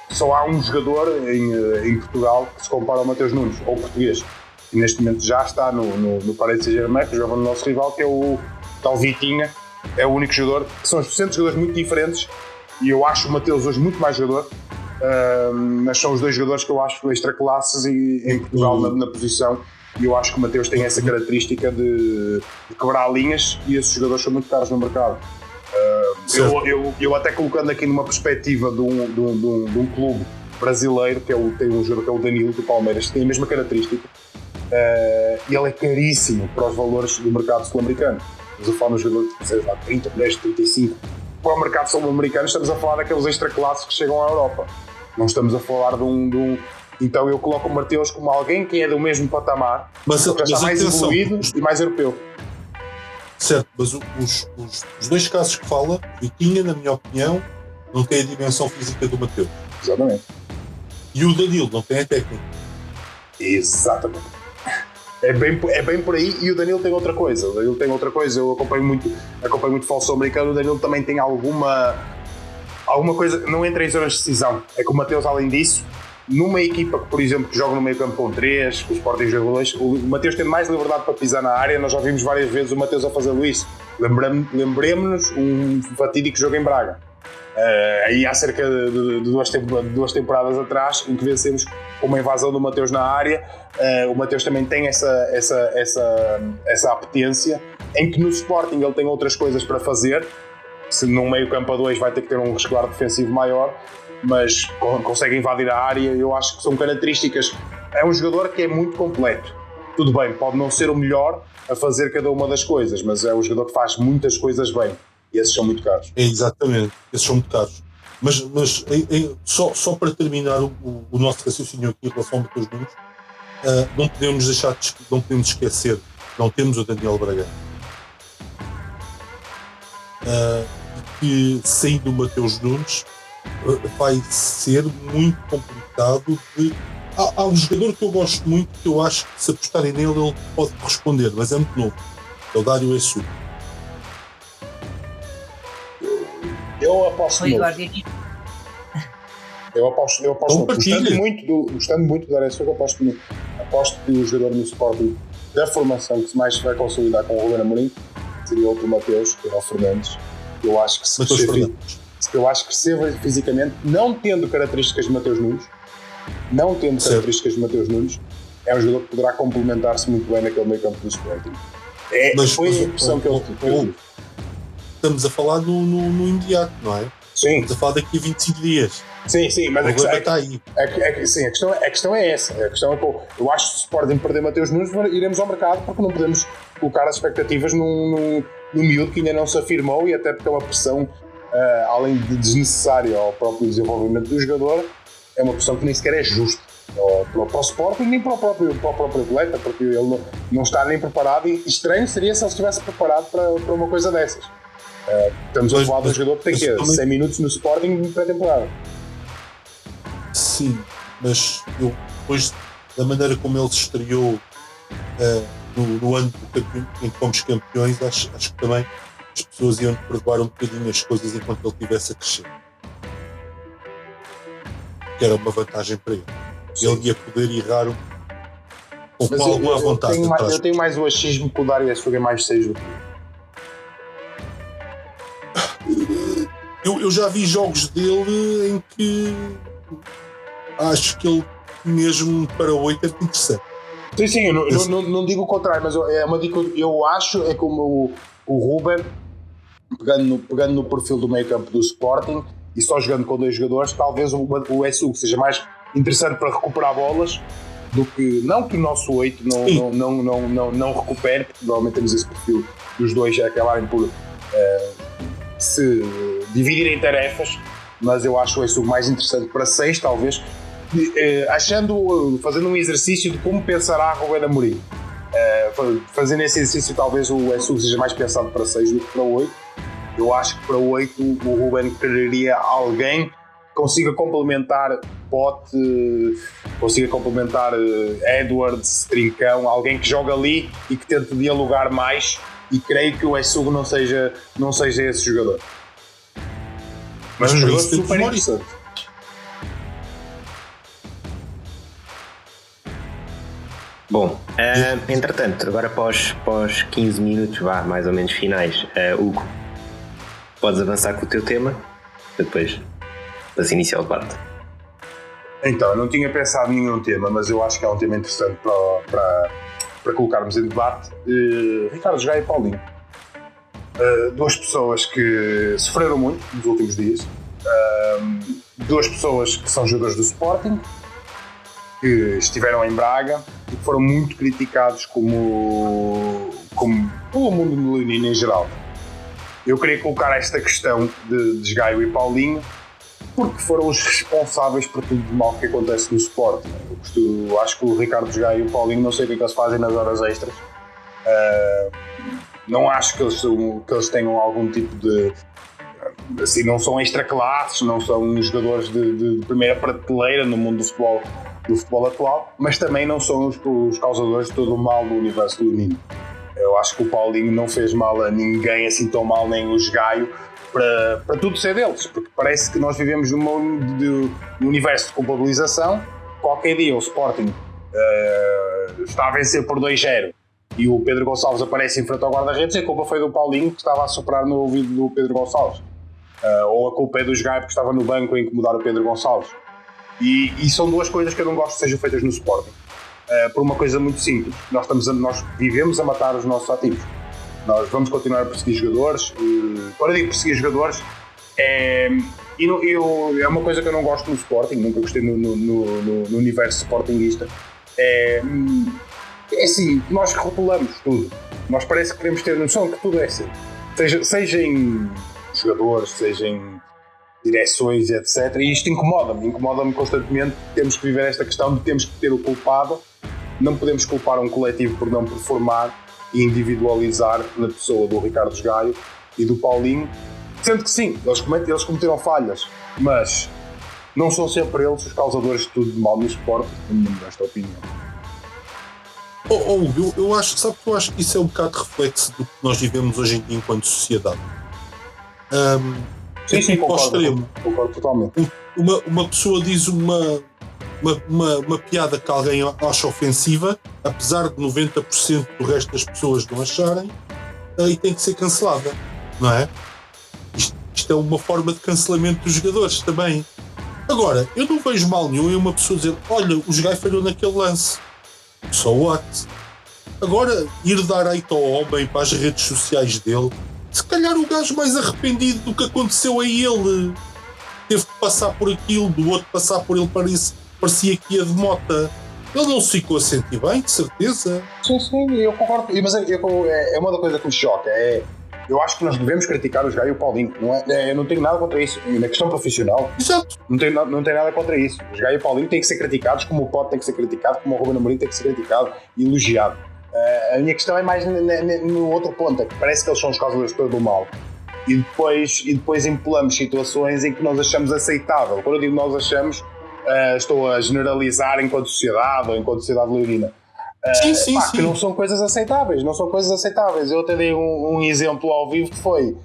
Speaker 3: só há um jogador em Portugal que se compara ao Mateus Nunes, ou português. E neste momento já está no Paris Saint-Germain, que joga no nosso rival, que é o tal Vitinha. É o único jogador, que são 60 jogadores muito diferentes, e eu acho o Mateus hoje muito mais jogador, mas são os dois jogadores que eu acho extra classes em Portugal na posição, e eu acho que o Mateus tem essa característica de quebrar linhas, e esses jogadores são muito caros no mercado. Eu até colocando aqui numa perspectiva de um clube brasileiro, tem um jogador que é o Danilo do Palmeiras, que tem a mesma característica. Ele é caríssimo para os valores do mercado sul-americano. Estamos a falar de um jogador de 30, 10, 35. Para o mercado sul-americano estamos a falar daqueles extra-classes que chegam à Europa. Não estamos a falar de Então eu coloco o Mateus como alguém que é do mesmo patamar,
Speaker 4: Mas
Speaker 3: já está mais
Speaker 4: atenção,
Speaker 3: evoluído e mais europeu.
Speaker 4: certo, mas os dois casos que fala, Vitinha, na minha opinião, não tem a dimensão física do Mateus.
Speaker 3: Exatamente.
Speaker 4: E o Danilo não tem a técnica.
Speaker 3: Exatamente. É bem por aí, e o Danilo tem outra coisa. Eu acompanho muito futebol americano. O Danilo também tem alguma coisa, não entra em zonas de decisão. É que o Mateus, além disso, numa equipa que, por exemplo, que joga no meio campo com 3, o Sporting joga 2, o Mateus tem mais liberdade para pisar na área. Nós já vimos várias vezes o Mateus a fazer isso. Lembremos-nos um fatídico jogo em Braga. Aí há cerca de duas temporadas atrás, em que vencemos uma invasão do Mateus na área. O Mateus também tem essa apetência, em que no Sporting ele tem outras coisas para fazer. Se num meio campo a 2 vai ter que ter um resguardo defensivo maior, mas consegue invadir a área. Eu acho que são características. É um jogador que é muito completo. Tudo bem, pode não ser o melhor a fazer cada uma das coisas, mas é um jogador que faz muitas coisas bem. E esses são muito caros.
Speaker 4: Exatamente, esses são muito caros. Mas só para terminar o nosso raciocínio aqui em relação ao Mateus Nunes, não podemos esquecer, não temos o Daniel Bragança. Que saindo o Mateus Nunes vai ser muito complicado. Há um jogador que eu gosto muito, que eu acho que se apostarem nele ele pode responder, mas é muito novo. É o Dário Essu.
Speaker 3: Eu aposto no. Eu aposto no. Gostando muito do Dário Essu, eu aposto que o jogador no Sporting da formação que mais se vai consolidar com o Ruben Amorim seria outro Mateus, que é o Fernandes. Eu acho que se fisicamente, não tendo características de Mateus Nunes, é um jogador que poderá complementar-se muito bem naquele meio campo do Sporting. Foi a impressão que eu tive.
Speaker 4: Estamos a falar no imediato, não é?
Speaker 3: Sim.
Speaker 4: Estamos a falar daqui a 25 dias.
Speaker 3: Sim, mas a questão
Speaker 4: está aí.
Speaker 3: A questão é essa. A questão é que eu acho que se o Sporting perder Mateus Nunes, iremos ao mercado, porque não podemos colocar as expectativas no miúdo que ainda não se afirmou, e até porque é uma pressão, além de desnecessária ao próprio desenvolvimento do jogador, é uma pressão que nem sequer é justa para o Sporting, nem para o próprio atleta, porque ele não está nem preparado, e estranho seria se ele estivesse preparado para uma coisa dessas. Estamos a falar de um jogador que tem 100 minutos no Sporting em pré-temporada.
Speaker 4: Sim, mas eu, depois da maneira como ele se estreou no ano em que fomos campeões, acho que também as pessoas iam perdoar um bocadinho as coisas enquanto ele estivesse a crescer. Que era uma vantagem para ele. Sim. Ele ia poder errar com alguma vontade.
Speaker 3: Eu tenho mais o achismo que o Dário Essu é mais 6 do que
Speaker 4: eu já vi jogos dele em que acho que ele mesmo para 8 é interessante.
Speaker 3: Sim, eu não digo o contrário, mas é uma dica que eu acho, é como o Ruben, pegando no perfil do meio campo do Sporting e só jogando com 2 jogadores, talvez o Essu seja mais interessante para recuperar bolas do que, não que o nosso 8 não recupere, porque normalmente temos esse perfil dos dois a acabarem por se dividirem tarefas, mas eu acho o Essu mais interessante para 6, talvez, fazendo um exercício de como pensará Ruben Amorim. Fazendo esse exercício, talvez o Essu seja mais pensado para 6 do que para 8. Eu acho que para 8 o Ruben quereria alguém que consiga complementar Pote, consiga complementar Edwards, Trincão, alguém que joga ali e que tente dialogar mais, e creio que o Essu não seja esse jogador. Mas um jogador super interessante.
Speaker 1: Bom, entretanto, agora após 15 minutos, mais ou menos finais, Hugo, podes avançar com o teu tema, depois das iniciar o debate.
Speaker 3: Então, eu não tinha pensado em nenhum tema, mas eu acho que é um tema interessante para colocarmos em debate. Ricardo Gaia e Paulinho. 2 pessoas que sofreram muito nos últimos dias. 2 pessoas que são jogadores do Sporting, que estiveram em Braga e que foram muito criticados como pelo mundo leonino em geral. Eu queria colocar esta questão de Gaio e Paulinho porque foram os responsáveis por tudo de mal que acontece no Sporting. Eu acho que o Ricardo Gaio e o Paulinho, não sei o que é que eles fazem nas horas extras. Não acho que eles tenham algum tipo de... Assim, não são extra classes, não são jogadores de primeira prateleira no mundo do futebol atual, mas também não são os causadores de todo o mal do universo leonino. Eu acho que o Paulinho não fez mal a ninguém assim tão mal, nem os Gaio, para tudo ser deles, porque parece que nós vivemos num universo de culpabilização. Qualquer dia o Sporting está a vencer por 2-0 e o Pedro Gonçalves aparece em frente ao guarda-redes e a culpa foi do Paulinho, que estava a soprar no ouvido do Pedro Gonçalves. Ou a culpa é dos Gaio, porque estava no banco a incomodar o Pedro Gonçalves. E são duas coisas que eu não gosto que sejam feitas no Sporting. Por uma coisa muito simples: nós vivemos a matar os nossos ativos. Nós vamos continuar a perseguir jogadores. Quando eu digo perseguir jogadores, é uma coisa que eu não gosto no Sporting, nunca gostei no universo sportinguista. É assim, nós rotulamos tudo. Nós parece que queremos ter noção que tudo é assim. Seja em jogadores, seja em direções, etc. E isto incomoda-me constantemente. Temos que viver esta questão de temos que ter o culpado. Não podemos culpar um coletivo por não performar e individualizar na pessoa do Ricardo Gaio e do Paulinho, sendo que sim, eles cometeram falhas, mas não são sempre eles os causadores de tudo de mal no esporte, nesta opinião.
Speaker 4: Eu acho que isso é um bocado reflexo do que nós vivemos hoje em dia enquanto sociedade.
Speaker 3: Sim, concordo totalmente.
Speaker 4: Uma pessoa diz uma piada que alguém acha ofensiva, apesar de 90% do resto das pessoas não acharem, e tem que ser cancelada, não é? Isto é uma forma de cancelamento dos jogadores também. Agora, eu não vejo mal nenhum em uma pessoa dizer: olha, o Gaio falhou naquele lance. So what? Agora, ir dar hate ao homem para as redes sociais dele, se calhar o gajo mais arrependido do que aconteceu a ele teve que passar por aquilo, do outro passar por ele, parecia que ia de mota. Ele não se ficou a sentir bem, de certeza.
Speaker 3: Sim, eu concordo. Mas é uma da coisa que me choca. Eu acho que nós devemos criticar os Gaio e o Paulinho. Eu não tenho nada contra isso. Na questão profissional,
Speaker 4: exato.
Speaker 3: Não tenho nada contra isso. Os Gaio e o Paulinho têm que ser criticados, como o Pote tem que ser criticado, como o Ruben Amorim tem que ser criticado e elogiado. A minha questão é mais no outro ponto, é que parece que eles são os causadores de todo o mal. E depois empolamos situações em que nós achamos aceitável. Quando eu digo nós achamos, estou a generalizar enquanto sociedade ou enquanto sociedade leonina.
Speaker 4: Sim.
Speaker 3: Que não são coisas aceitáveis, Eu até dei um exemplo ao vivo que foi: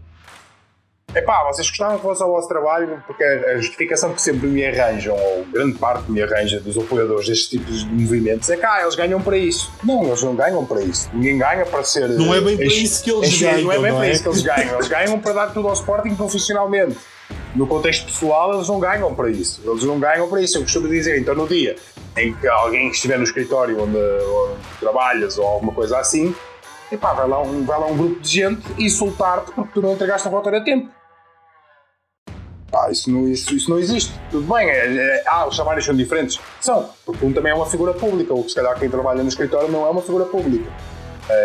Speaker 3: vocês gostavam que fosse ao vosso trabalho, porque a justificação que sempre me arranjam, ou grande parte me arranja dos apoiadores destes tipos de movimentos, é que eles ganham para isso. Não, eles não ganham para isso. Ninguém ganha para ser...
Speaker 4: Não é bem para isso que eles ganham.
Speaker 3: Não é bem para isso que eles ganham. Eles ganham para dar tudo ao Sporting profissionalmente. No contexto pessoal, eles não ganham para isso. Eu costumo dizer, então, no dia em que alguém estiver no escritório onde trabalhas ou alguma coisa assim, vai lá um grupo de gente insultar-te porque tu não entregaste a relatório a tempo. Isso não existe. Tudo bem, os salários são diferentes. São, porque um também é uma figura pública, ou se calhar quem trabalha no escritório não é uma figura pública.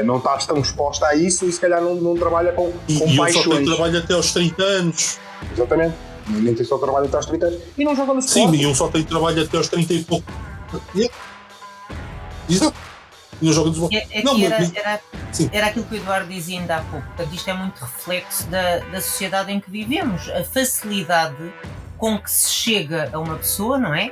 Speaker 3: Não estás tão exposta a isso e se calhar não trabalha com paixões.
Speaker 4: E só tem trabalho até aos 30 anos.
Speaker 3: Exatamente. Nem tem só trabalho até aos 30 anos. E não joga no Sporting.
Speaker 4: Sim, e um só tem trabalho até aos 30 e pouco. Exato. E não joga no Sporting.
Speaker 2: Era aquilo que o Eduardo dizia ainda há pouco. Portanto, isto é muito reflexo da sociedade em que vivemos. A facilidade com que se chega a uma pessoa, não é?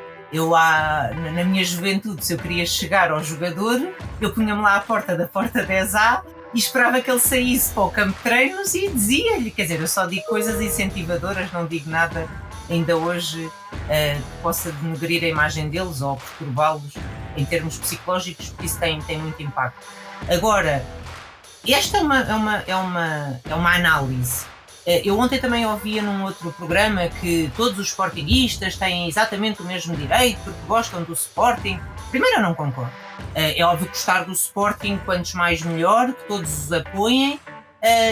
Speaker 2: Na minha juventude, se eu queria chegar ao jogador, eu punha-me lá à porta da porta 10A e esperava que ele saísse para o campo de treinos e dizia-lhe, quer dizer, eu só digo coisas incentivadoras, não digo nada ainda hoje que possa denegrir a imagem deles ou perturbá-los em termos psicológicos, porque isso tem muito impacto. Agora, esta é uma análise. Eu ontem também ouvia num outro programa que todos os sportinguistas têm exatamente o mesmo direito porque gostam do Sporting. Primeiro, eu não concordo. É óbvio gostar do Sporting, quantos mais melhor, que todos os apoiem.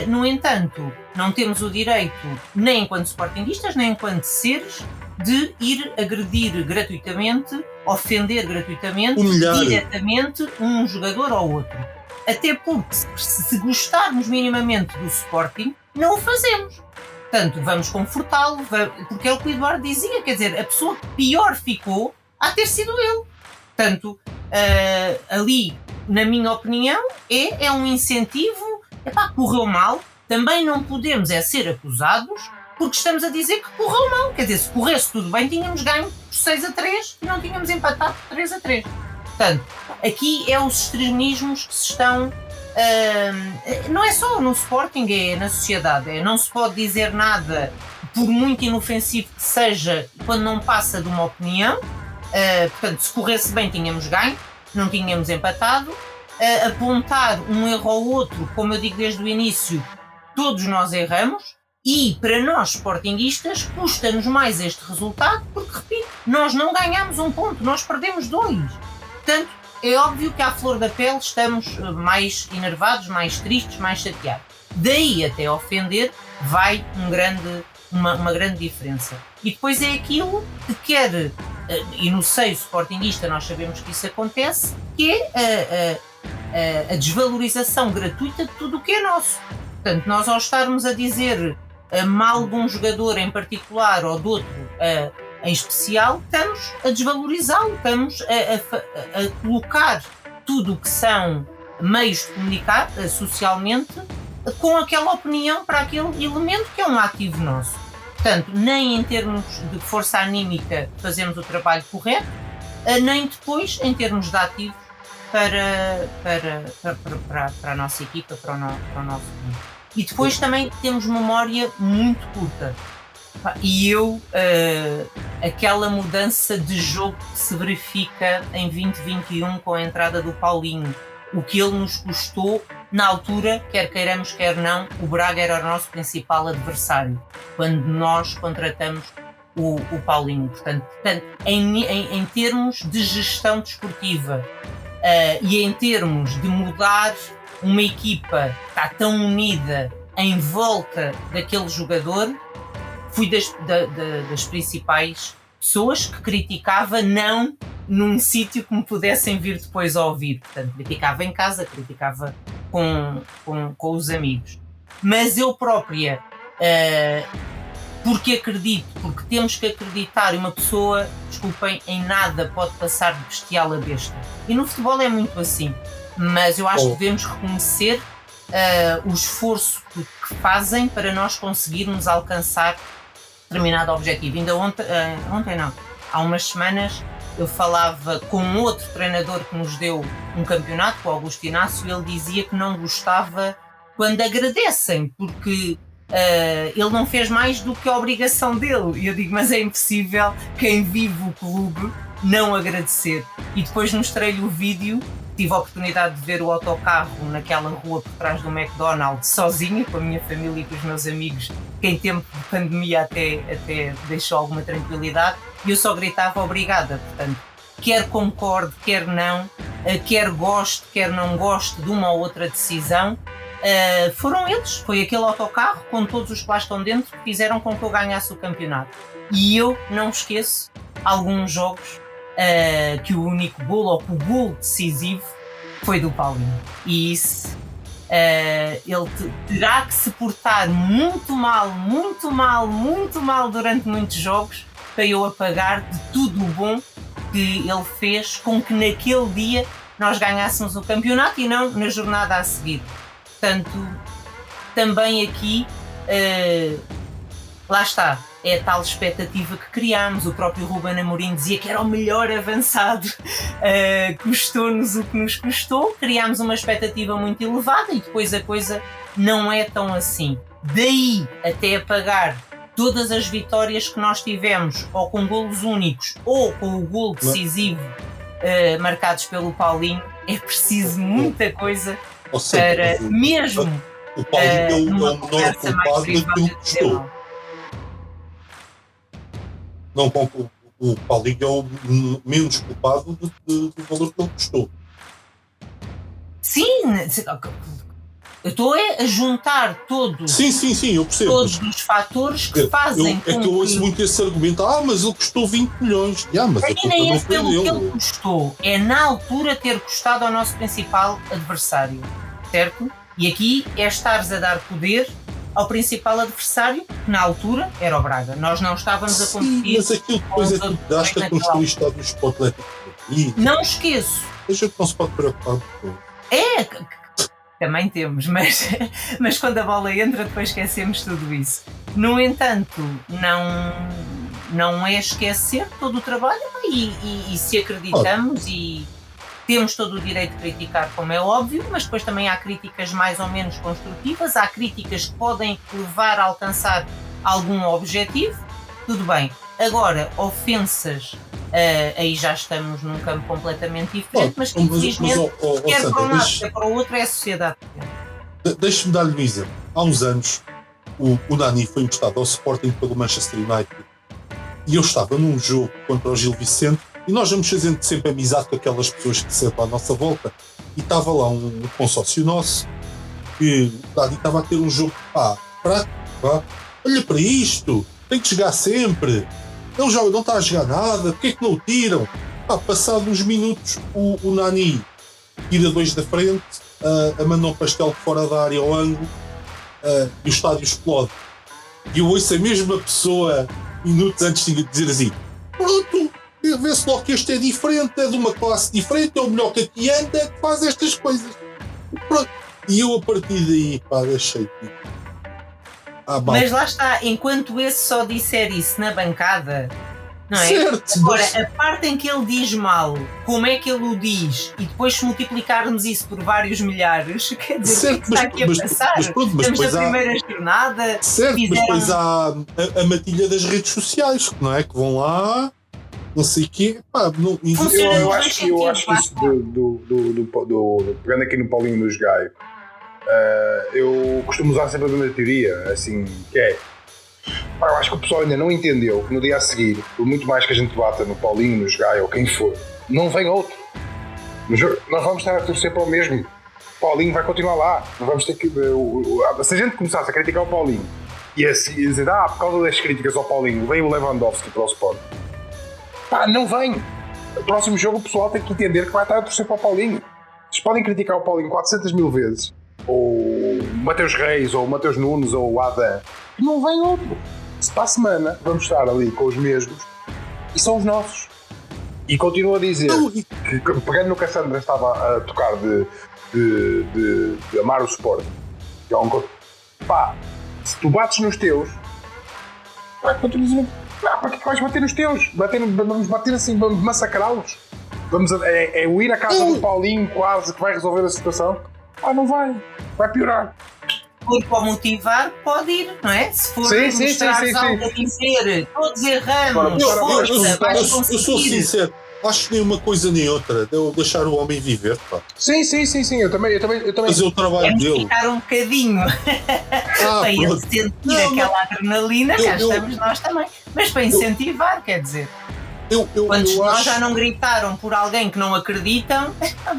Speaker 2: No entanto, não temos o direito, nem enquanto sportinguistas, nem enquanto seres, de ir agredir gratuitamente, ofender gratuitamente,
Speaker 4: humilhar
Speaker 2: diretamente um jogador ou outro. Até porque, se gostarmos minimamente do Sporting, não o fazemos. Portanto, vamos confortá-lo, porque é o que o Eduardo dizia, quer dizer, a pessoa que pior ficou há de ter sido ele. Portanto, ali, na minha opinião, é um incentivo, correu mal, também não podemos ser acusados porque estamos a dizer que correu mal, quer dizer, se corresse tudo bem tínhamos ganho por 6-3 e não tínhamos empatado por 3-3. Portanto, aqui é os extremismos que se estão... não é só no Sporting, é na sociedade. Não se pode dizer nada, por muito inofensivo que seja, quando não passa de uma opinião. Portanto, se corresse bem tínhamos ganho, não tínhamos empatado. Apontar um erro ao outro, como eu digo desde o início, todos nós erramos. E para nós sportinguistas custa-nos mais este resultado, porque, repito, nós não ganhamos um ponto, nós perdemos 2. Portanto, é óbvio que à flor da pele estamos mais enervados, mais tristes, mais chateados. Daí até ofender vai uma grande diferença. E depois é aquilo que quer, e no seio sportinguista nós sabemos que isso acontece, que é a desvalorização gratuita de tudo o que é nosso. Portanto, nós ao estarmos a dizer mal de um jogador em particular ou de outro em especial, estamos a desvalorizá-lo, estamos a colocar tudo o que são meios de comunicar socialmente com aquela opinião para aquele elemento que é um ativo nosso. Portanto, nem em termos de força anímica fazemos o trabalho correto, nem depois em termos de ativos para a nossa equipa, para o nosso time. E depois também temos memória muito curta. E aquela mudança de jogo que se verifica em 2021 com a entrada do Paulinho, o que ele nos custou, na altura, quer queiramos, quer não, o Braga era o nosso principal adversário, quando nós contratamos o Paulinho. Portanto em termos de gestão desportiva e em termos de mudar uma equipa que está tão unida em volta daquele jogador, fui das principais pessoas que criticava, não num sítio que me pudessem vir depois a ouvir. Portanto, criticava em casa, criticava com os amigos. Mas eu própria, porque temos que acreditar, e uma pessoa, desculpem, em nada pode passar de bestial a besta. E no futebol é muito assim. Mas eu acho que devemos reconhecer o esforço que fazem para nós conseguirmos alcançar determinado objetivo. Ainda ontem não, há umas semanas eu falava com outro treinador que nos deu um campeonato, com o Augusto Inácio, e ele dizia que não gostava quando agradecem, porque ele não fez mais do que a obrigação dele. E eu digo, mas é impossível quem vive o clube não agradecer. E depois mostrei-lhe o vídeo. Tive a oportunidade de ver o autocarro naquela rua por trás do McDonald's, sozinha, com a minha família e com os meus amigos, que em tempo de pandemia até deixou alguma tranquilidade, e eu só gritava obrigada. Portanto, quer concorde, quer não, quer goste, quer não goste de uma ou outra decisão, foram eles, foi aquele autocarro com todos os que lá estão dentro que fizeram com que eu ganhasse o campeonato. E eu não esqueço alguns jogos que o único golo, ou que o golo decisivo, foi do Paulinho. E isso, ele terá que se portar muito mal durante muitos jogos para eu apagar de tudo o bom que ele fez com que naquele dia nós ganhássemos o campeonato e não na jornada a seguir. Portanto, também aqui, lá está, é a tal expectativa que criámos. O próprio Ruben Amorim dizia que era o melhor avançado, custou-nos o que nos custou, criámos uma expectativa muito elevada e depois a coisa não é tão assim. Daí até apagar todas as vitórias que nós tivemos, ou com golos únicos, ou com o golo decisivo marcados pelo Paulinho, é preciso muita coisa para mesmo
Speaker 4: o Paulinho é o menor culpado daquilo que custou. Não, o Paulinho é o menos culpado do valor que ele custou.
Speaker 2: Sim, eu estou a juntar todos,
Speaker 4: sim, eu percebo.
Speaker 2: Todos os fatores que fazem
Speaker 4: com que eu ouço muito esse argumento, mas ele custou 20 milhões. Mas a culpa
Speaker 2: nem
Speaker 4: não
Speaker 2: é
Speaker 4: foi
Speaker 2: pelo
Speaker 4: dele.
Speaker 2: que ele custou, é na altura ter custado ao nosso principal adversário, certo? E aqui é estares a dar poder ao principal adversário, que na altura era o Braga. Nós não estávamos a competir.
Speaker 4: Mas aquilo depois é tudo gasto a construir estádios para o Atlético.
Speaker 2: Não esqueço.
Speaker 4: A gente não se pode preocupar com isso.
Speaker 2: Também temos, mas quando a bola entra depois esquecemos tudo isso. No entanto, não é esquecer todo o trabalho e se acreditamos e temos todo o direito de criticar, como é óbvio, mas depois também há críticas mais ou menos construtivas, há críticas que podem levar a alcançar algum objetivo, tudo bem. Agora, ofensas, aí já estamos num campo completamente diferente, mas que infelizmente, quer para um lado, quer para o outro, é a sociedade.
Speaker 4: Deixe-me dar-lhe um exemplo. Há uns anos, o Nani foi emprestado ao Sporting pelo Manchester United e eu estava num jogo contra o Gil Vicente e nós vamos fazendo sempre amizade com aquelas pessoas que sempre à nossa volta e estava lá um consócio nosso que o Nani estava a ter um jogo olha para isto, tem que jogar sempre. Ele já não está a jogar nada, porque é que não o tiram? Passado uns minutos, o Nani tira 2 da frente, a mandar um pastel de fora da área ao ângulo e o estádio explode. E eu ouço a mesma pessoa minutos antes de dizer assim: pronto, vê-se logo que este é diferente, é de uma classe diferente, é o melhor que aqui anda, que faz estas coisas. Pronto. E eu a partir daí, deixei de...
Speaker 2: Mas lá está, enquanto esse só disser isso na bancada, não é?
Speaker 4: Certo,
Speaker 2: agora, a parte em que ele diz mal, como é que ele o diz, e depois se multiplicarmos isso por vários milhares, quer dizer, certo, o que está aqui a passar? Temos a primeira jornada.
Speaker 4: Certo, mas depois há a matilha das redes sociais, não é? Que vão lá, não sei o quê.
Speaker 3: Eu acho que isso pegando aqui no Paulinho dos Gaio, eu costumo usar sempre a mesma teoria, assim, que é, eu acho que o pessoal ainda não entendeu que no dia a seguir, por muito mais que a gente bata no Paulinho, no Gaio ou quem for, não vem outro. Nós vamos estar a torcer para o mesmo. O Paulinho vai continuar lá. Nós vamos ter que, se a gente começasse a criticar o Paulinho e a dizer, por causa das críticas ao Paulinho veio o Lewandowski para o Sport, não vem. O próximo jogo o pessoal tem que entender que vai estar a torcer para o Paulinho. Vocês podem criticar o Paulinho 400 mil vezes, ou o Mateus Reis, ou o Mateus Nunes, ou o Adam, não vem outro. Se para a semana vamos estar ali com os mesmos e são os nossos. E continuo a dizer que, pegando no que a Sandra estava a tocar de amar o Sport, que é se tu bates nos teus, continuo a dizer, para que vais bater nos teus? Vamos bater assim, vamos massacrá-los. É o ir à casa do Paulinho quase que vai resolver a situação. Não vai piorar.
Speaker 2: Para motivar, pode ir, não é? Se for mostrar algo a dizer, todos erramos,
Speaker 4: eu sou sincero, acho que nem uma coisa nem outra, devo deixar o homem viver,
Speaker 3: Sim, eu também.
Speaker 4: Fazer o trabalho dele.
Speaker 2: Ficar um bocadinho para ele sentir aquela adrenalina, cá estamos nós também, mas para incentivar, quer dizer. Quantos nós já não gritaram por alguém que não acreditam,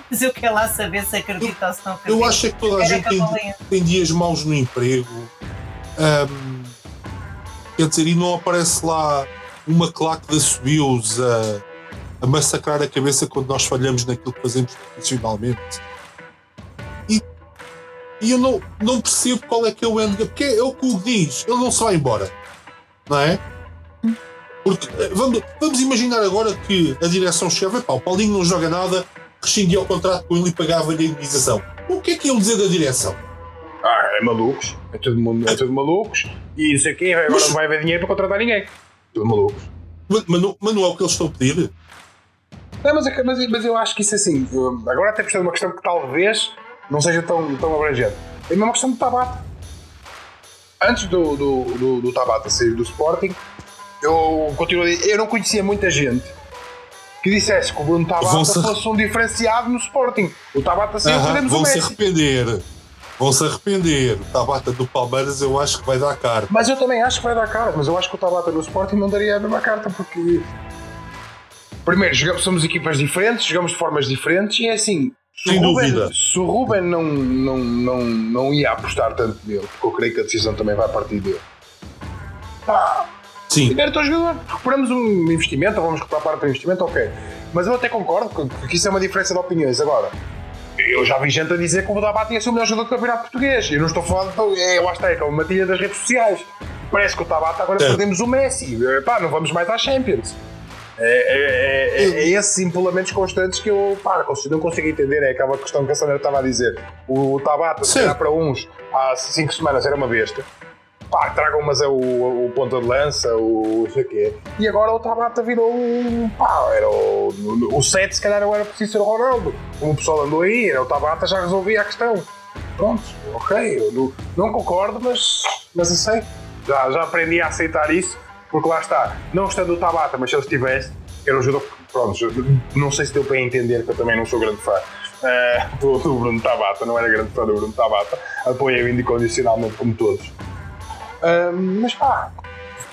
Speaker 2: mas eu quero lá saber se acredita ou se não acredita.
Speaker 4: Eu acho que toda a gente tem dias maus no emprego, quer dizer, e não aparece lá uma claque da Subios a massacrar a cabeça quando nós falhamos naquilo que fazemos profissionalmente. E eu não percebo qual é que é o endgame, porque é o que o diz, ele não se vai embora, não é? Porque vamos imaginar agora que a direção chegava, o Paulinho não joga nada, rescindia o contrato com ele e pagava-lhe a indenização. O que é que iam dizer da direção?
Speaker 3: É malucos, é tudo malucos, e não sei o quê, agora não vai haver dinheiro para contratar ninguém. Tudo malucos.
Speaker 4: Mas não é o que eles estão a pedir?
Speaker 3: Não, mas eu acho que isso é assim, agora até precisa de uma questão que talvez não seja tão abrangente. É uma questão do Tabata. Antes do Tabata sair do Sporting, eu continuo a dizer, eu não conhecia muita gente que dissesse que o Bruno Tabata fosse um diferenciado no Sporting. O Tabata saiu, perdemos o Messi.
Speaker 4: Vão-se arrepender. O Tabata do Palmeiras eu acho que vai dar cara.
Speaker 3: Mas eu também acho que vai dar cara, mas eu acho que o Tabata no Sporting não daria a mesma carta, porque primeiro, somos equipas diferentes, jogamos de formas diferentes e é assim, se o Ruben não ia apostar tanto nele, porque eu creio que a decisão também vai partir dele.
Speaker 4: Sim.
Speaker 3: Primeiro, jogador, recuperamos um investimento, ou vamos recuperar parte do investimento, ok. Mas eu até concordo que isso é uma diferença de opiniões. Agora, Eu já vi gente a dizer que o Tabata ia ser o melhor jogador do campeonato português. Eu não estou falando, lá está, é uma matilha das redes sociais. Parece que o Tabata agora perdemos o Messi. Pá, não vamos mais à Champions. É esses empolamentos constantes que eu não consigo entender. É aquela questão que a Sandra estava a dizer. O Tabata, se calhar para uns, há 5 semanas era uma besta. Pá, tragam, mas é o ponta de lança, o sei quê. E agora o Tabata virou era o 7, se calhar não era preciso ser o Ronaldo. Como o pessoal andou aí, o Tabata já resolvia a questão. Pronto, ok, eu não concordo, mas aceito. Já aprendi a aceitar isso, porque lá está, não estando o Tabata, mas se ele estivesse, era um jogador que, pronto, não sei se deu para entender, que eu também não sou grande fã do Bruno Tabata, não era grande fã do Bruno Tabata, apoio-o incondicionalmente como todos. Mas pá,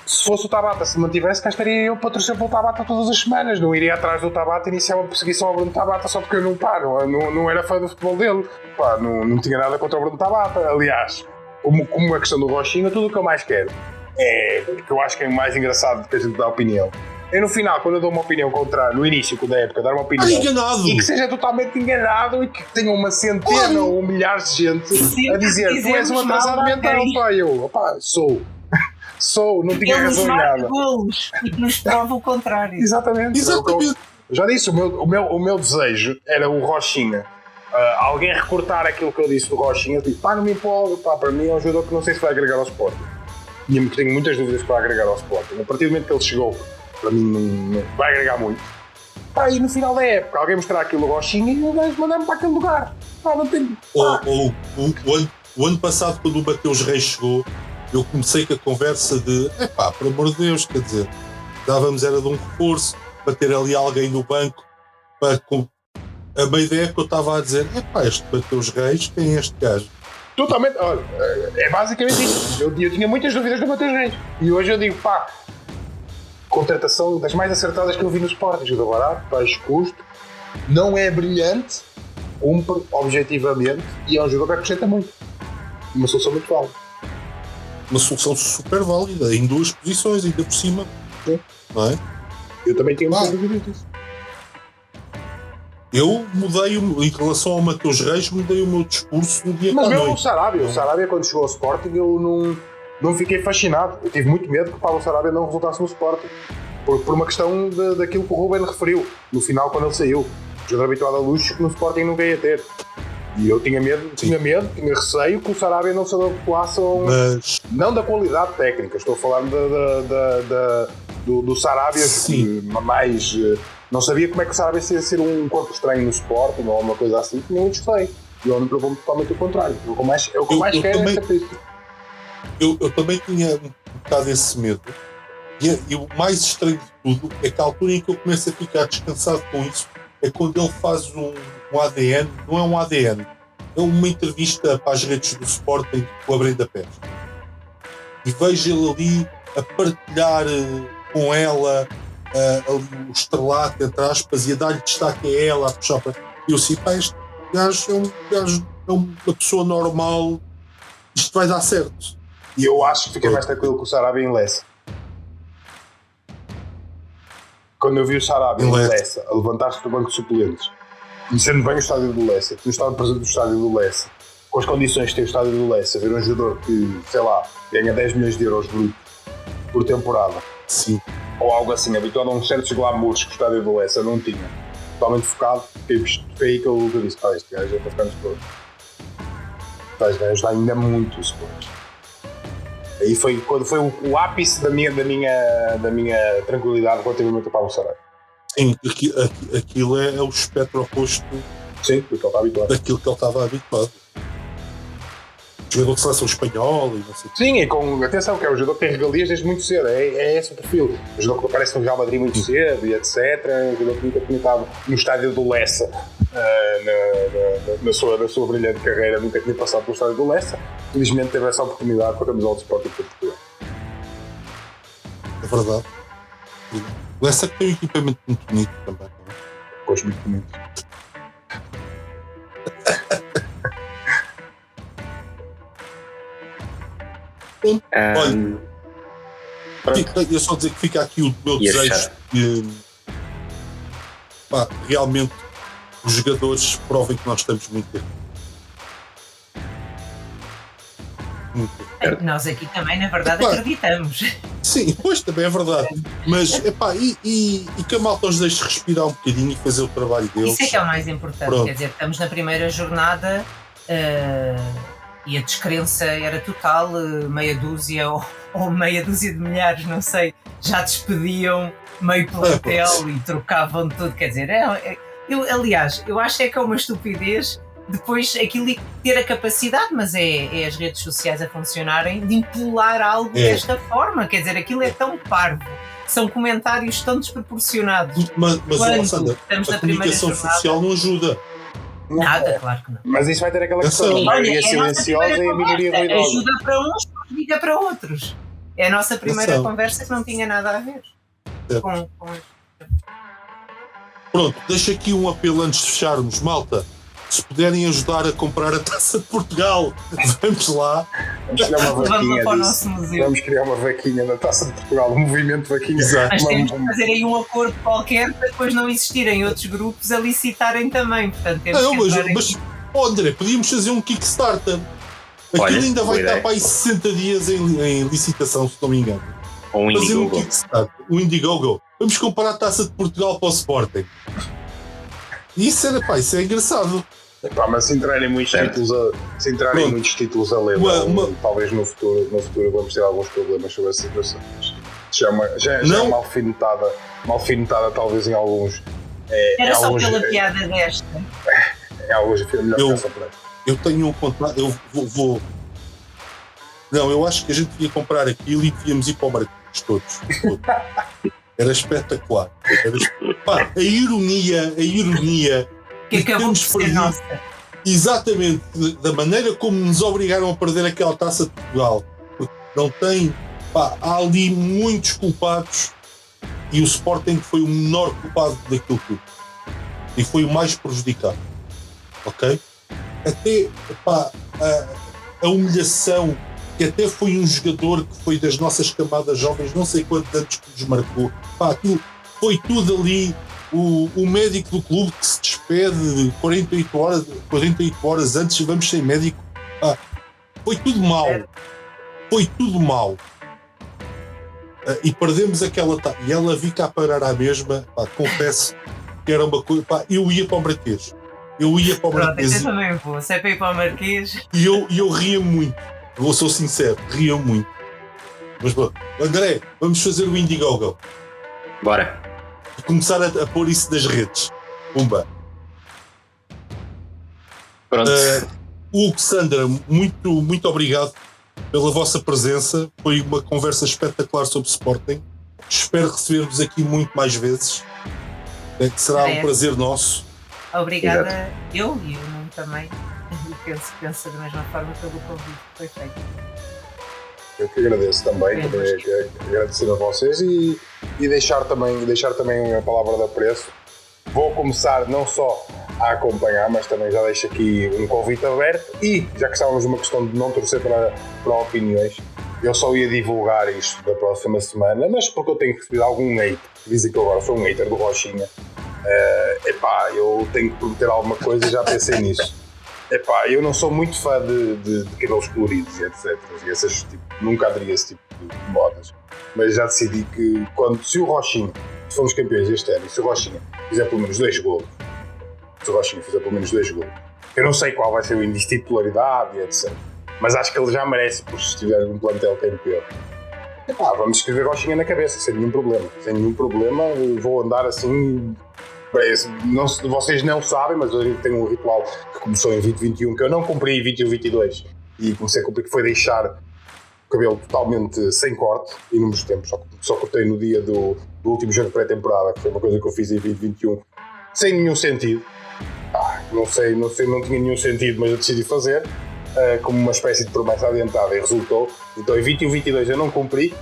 Speaker 3: se fosse o Tabata, se mantivesse, cá estaria eu para torcer pelo Tabata todas as semanas. Não iria atrás do Tabata e iniciar uma perseguição ao Bruno Tabata só porque eu não era fã do futebol dele. Pá, não tinha nada contra o Bruno Tabata. Aliás, como a questão do Rochinha, tudo o que eu mais quero que eu acho que é mais engraçado do que a gente dar opinião. E no final, quando eu dou uma opinião contrária, no início da época, dar uma opinião e que seja totalmente enganado e que tenha uma centena ou milhares de gente a dizer tu és um atrasado mental, pá, eu, opá, sou, não tinha razão em nada.
Speaker 2: Golos e que nos prova o contrário.
Speaker 3: Exatamente. Já disse, o meu desejo era o Rochinha. Alguém recortar aquilo que eu disse do Rochinha, tipo, pá, não me empolga, pá, para mim é um jogador que não sei se vai agregar ao Sporting. E tenho muitas dúvidas que vai agregar ao Sporting. A partir do momento que ele chegou, para mim não vai agregar muito. Pá, e no final da época, alguém mostrar aquilo ao Rochinha e o gajo mandar-me para aquele lugar. Pá, não tem.
Speaker 4: O ano passado, quando o Mateus Reis chegou, eu comecei com a conversa de por amor de Deus, quer dizer, dávamos era de um reforço para ter ali alguém no banco para. A meio da época eu estava a dizer, este Mateus Reis, quem é este gajo?
Speaker 3: Totalmente, olha, é basicamente isso. Eu tinha muitas dúvidas do Mateus Reis. E hoje eu digo, contratação das mais acertadas que eu vi no Sporting. Jogador barato, baixo custo, não é brilhante, cumpre objetivamente e é um jogador que acrescenta muito. Uma solução muito válida.
Speaker 4: Uma solução super válida, em 2 posições, ainda por cima.
Speaker 3: Sim.
Speaker 4: Não é?
Speaker 3: Eu também tenho muitas dúvidas disso.
Speaker 4: Eu mudei, em relação ao Mateus Reis, mudei o meu discurso no dia
Speaker 3: para a noite.
Speaker 4: Mas
Speaker 3: o Sarabia, quando chegou ao Sporting, eu não fiquei fascinado. Eu tive muito medo que o Pablo Sarabia não resultasse no Sporting. Por uma questão daquilo que o Ruben referiu, no final, quando ele saiu. Jogador habituado a luxo que no Sporting nunca ia ter. E eu tinha receio que o Sarabia não se adequasse não da qualidade técnica, estou a falar do Sarabia mais... Não sabia como é que o Sarabia ia ser um corpo estranho no Sporting ou alguma coisa assim, que nem muito feio. E o homem provou-me totalmente o contrário. O que eu mais quero é essa pista.
Speaker 4: Eu também tinha um bocado esse medo. E o mais estranho de tudo é que a altura em que eu começo a ficar descansado com isso é quando ele faz um ADN, não é um ADN, é uma entrevista para as redes do Sporting com a Brenda Pérez. E vejo ele ali a partilhar com ela ali o estrelato, entre aspas, e a dar-lhe destaque a ela, a puxar para... E eu assim, este gajo é uma pessoa normal, isto vai dar certo.
Speaker 3: E eu acho que fiquei mais tranquilo com o Sarabia em Lessa. Quando eu vi o Sarabia em Lessa a levantar-se do banco de suplentes, conhecendo bem o estádio do Lessa, que não estava presente no estádio do Lessa, com as condições que tem o estádio do Lessa, ver um jogador que, sei lá, ganha 10 milhões de euros bruto por temporada.
Speaker 4: Sim.
Speaker 3: Ou algo assim, habituado a uns certos glamours que o estádio do Lessa não tinha. Totalmente focado, foi aí que eu disse, este gajo é para ficar no Sport. Este gajo ajudar ainda muito o Sport. Aí foi quando foi o ápice da minha tranquilidade relativamente ao Pablo Sarabia.
Speaker 4: Sim, aquilo é o espectro oposto.
Speaker 3: Sim, do que ele está habituado.
Speaker 4: Daquilo que ele estava habituado. Jogador de seleção espanhola e não sei.
Speaker 3: Sim, e com atenção, que é um jogador que tem regalias desde muito cedo, é esse o perfil. Um jogador que aparece no Real Madrid muito cedo e etc. Um jogador que nunca tinha estado no estádio do Lessa na sua brilhante carreira, nunca tinha passado pelo estádio do Lessa. Felizmente teve essa oportunidade com a camisola do Sporting de Portugal.
Speaker 4: É verdade. O Lessa tem um equipamento muito bonito também.
Speaker 3: Gosto muito bonito.
Speaker 4: Olha, eu só dizer que fica aqui o meu desejo de realmente os jogadores provem que nós estamos muito errados.
Speaker 2: Nós aqui também, na verdade, acreditamos.
Speaker 4: Sim, pois também é verdade. Mas, e que a malta os deixe respirar um bocadinho e fazer o trabalho deles.
Speaker 2: Isso é que é o mais importante.
Speaker 4: Pronto.
Speaker 2: Quer dizer, estamos na primeira jornada e a descrença era total, meia dúzia ou meia dúzia de milhares, não sei, já despediam meio plantel e trocavam tudo. Quer dizer, aliás, eu acho que é uma estupidez. Depois aquilo ter a capacidade, mas é as redes sociais a funcionarem, de impular algo desta forma. Quer dizer, aquilo é tão parvo, são comentários tão desproporcionados.
Speaker 4: Mas Sandra, a comunicação social não ajuda.
Speaker 2: Nada, claro que não.
Speaker 3: Mas isso vai ter aquela questão de maioria silenciosa e a minoria ruidosa.
Speaker 2: Ajuda para uns, diga para outros. É a nossa primeira conversa que não tinha nada a ver com
Speaker 4: Pronto, deixo aqui um apelo antes de fecharmos, malta. Se puderem ajudar a comprar a Taça de Portugal, vamos lá.
Speaker 3: Vamos criar uma vaquinha
Speaker 2: para o nosso museu.
Speaker 3: Vamos criar uma vaquinha na Taça de Portugal, um movimento de vaquinha.
Speaker 4: Exato.
Speaker 2: Mas temos que fazer aí um acordo qualquer para depois não existirem outros grupos a licitarem também. Portanto, temos
Speaker 4: mas André, podíamos fazer um Kickstarter. Aquilo ainda vai estar para aí 60 dias em licitação, se não me engano.
Speaker 1: Ou um
Speaker 4: fazer
Speaker 1: Indiegogo.
Speaker 4: um Kickstarter, o Indiegogo. Vamos comprar a Taça de Portugal para o Sporting. Isso é engraçado.
Speaker 3: Mas se entrarem muitos títulos a ler, talvez no futuro vamos ter alguns problemas sobre essa situação. Já é mal finotada talvez em alguns.
Speaker 2: Era só pela piada desta.
Speaker 3: Em alguns é melhor ficar só por aí.
Speaker 4: Eu tenho um contrato, eu vou. Não, eu acho que a gente devia comprar aquilo e devíamos ir para o Marquês todos. Era espetacular. A ironia
Speaker 2: que acabou por ser nossa.
Speaker 4: Exatamente, da maneira como nos obrigaram a perder aquela Taça de Portugal. Porque não tem. Há ali muitos culpados e o Sporting foi o menor culpado daquilo tudo. E foi o mais prejudicado. Ok? Até a humilhação, que até foi um jogador que foi das nossas camadas jovens, não sei quantos anos que nos marcou. Aquilo foi tudo ali. O médico do clube que se despede 48 horas antes, vamos sem médico. Foi tudo mal. Foi tudo mal. E perdemos aquela. E ela vi cá parar à mesma. Confesso que era uma coisa. Eu ia para o Marquês. Eu
Speaker 2: também vou. Se é para ir para o Marquês.
Speaker 4: E eu ria muito. Eu sou sincero, ria muito. Mas pronto. André, vamos fazer o Indiegogo.
Speaker 1: Bora.
Speaker 4: E começar a pôr isso nas redes. Pumba.
Speaker 1: Pronto.
Speaker 4: Hugo, Sandra, muito obrigado pela vossa presença. Foi uma conversa espetacular sobre Sporting. Espero receber-vos aqui muito mais vezes. Que será um prazer nosso.
Speaker 2: Obrigada. Exato. Eu e o Nuno também. Penso da mesma forma pelo convite que foi feito.
Speaker 3: Eu que agradeço também, agradecer a vocês e deixar também a palavra de apreço. Vou começar não só a acompanhar, mas também já deixo aqui um convite aberto e, já que estávamos numa questão de não torcer para opiniões, eu só ia divulgar isto da próxima semana, mas porque eu tenho recebido algum hate, dizem que eu agora sou um hater do Rochinha. Eu tenho que prometer alguma coisa e já pensei nisso. Eu não sou muito fã de cabelos coloridos e etc. E nunca aderia a esse tipo de modas. Mas já decidi que se o Rochinha, se formos campeões este ano, e se o Rochinha fizer pelo menos 2 golos, eu não sei qual vai ser o índice de titularidade e etc. Mas acho que ele já merece, por se estiver num plantel campeão. Vamos escrever Rochinha na cabeça, sem nenhum problema. Vou andar assim. Vocês não sabem, mas eu tenho um ritual que começou em 2021 que eu não cumpri em 2022 e comecei a cumprir, que foi deixar o cabelo totalmente sem corte inúmeros tempos, só cortei no dia do último jogo de pré-temporada, que foi uma coisa que eu fiz em 2021 sem nenhum sentido. Não tinha nenhum sentido, mas eu decidi fazer como uma espécie de promessa adiantada e resultou. Então em 21-22 eu não cumpri,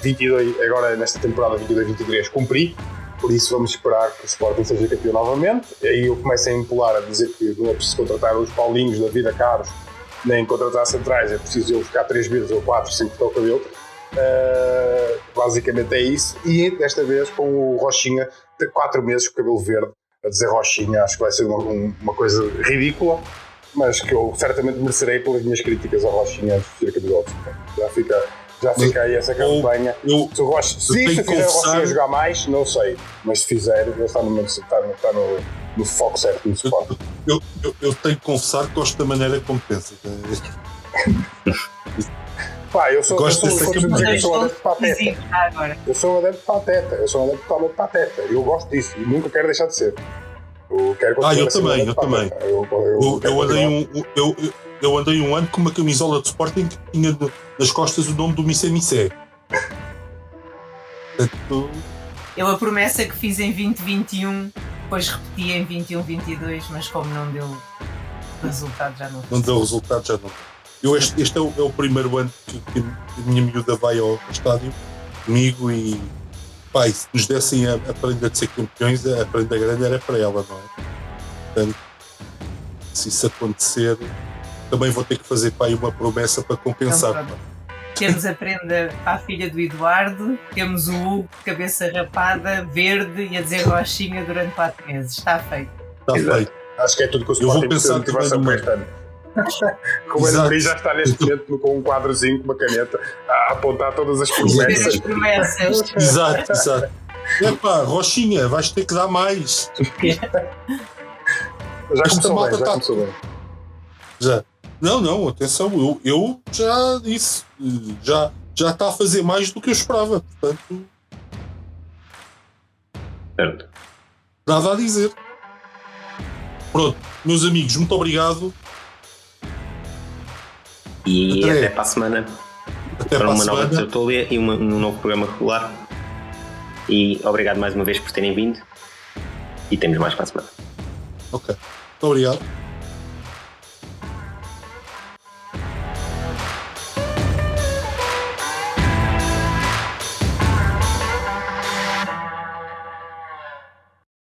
Speaker 3: 22, agora nesta temporada 22-23 cumpri. Por isso vamos esperar que o Sporting seja campeão novamente. E aí eu começo a empolar, a dizer que não é preciso contratar os Paulinhos da vida caros, nem contratar centrais, é preciso eu ficar 3 vezes ou 4 sem cortar o cabelo. Basicamente é isso. E desta vez com o Rochinha, de 4 meses com o cabelo verde, a dizer Rochinha, acho que vai ser uma coisa ridícula, mas que eu certamente merecerei pelas minhas críticas ao Rochinha cerca do golfe. Já fica aí essa campanha. Se isto fizer o Rochinha jogar mais, não sei, mas se fizer, ele está no foco certo no Sport.
Speaker 4: Eu tenho que confessar que gosto da maneira como pensa.
Speaker 3: Pá, eu sou adepto de pateta. Eu sou adepto totalmente pateta. Eu gosto disso e nunca quero deixar de ser.
Speaker 4: Eu também. Eu andei um ano com uma camisola de Sporting que tinha nas costas o nome do Missé.
Speaker 2: Eu a promessa que fiz em 2021, depois repeti em 21-22, mas como não deu resultado, já não.
Speaker 4: Não deu resultado, já não. Este é o primeiro ano que a minha miúda vai ao estádio comigo e pai, se nos dessem a prenda de ser campeões, a prenda grande era para ela, não é? Portanto, se isso acontecer, também vou ter que fazer pai uma promessa para compensar.
Speaker 2: Então, temos a prenda para a filha do Eduardo, temos o Hugo de cabeça rapada, verde e a dizer Rochinha durante 4 meses. Está feito.
Speaker 4: Está feito.
Speaker 3: Acho que é tudo que o
Speaker 4: Eu vou
Speaker 3: Sporting
Speaker 4: pensar
Speaker 3: motivação para este ano. Como ele Maria já está neste momento com um quadrozinho, com uma caneta, a apontar todas as promessas.
Speaker 4: Exato. Epá, Rochinha, vais ter que dar mais.
Speaker 3: Já começou bem.
Speaker 4: Já. Não, atenção, eu já disse, já está a fazer mais do que eu esperava, portanto.
Speaker 1: Certo.
Speaker 4: Nada a dizer. Pronto, meus amigos, muito obrigado.
Speaker 1: E até para a semana. Para uma nova tertúlia e um novo programa regular. E obrigado mais uma vez por terem vindo. E temos mais para a semana.
Speaker 4: Ok, muito obrigado.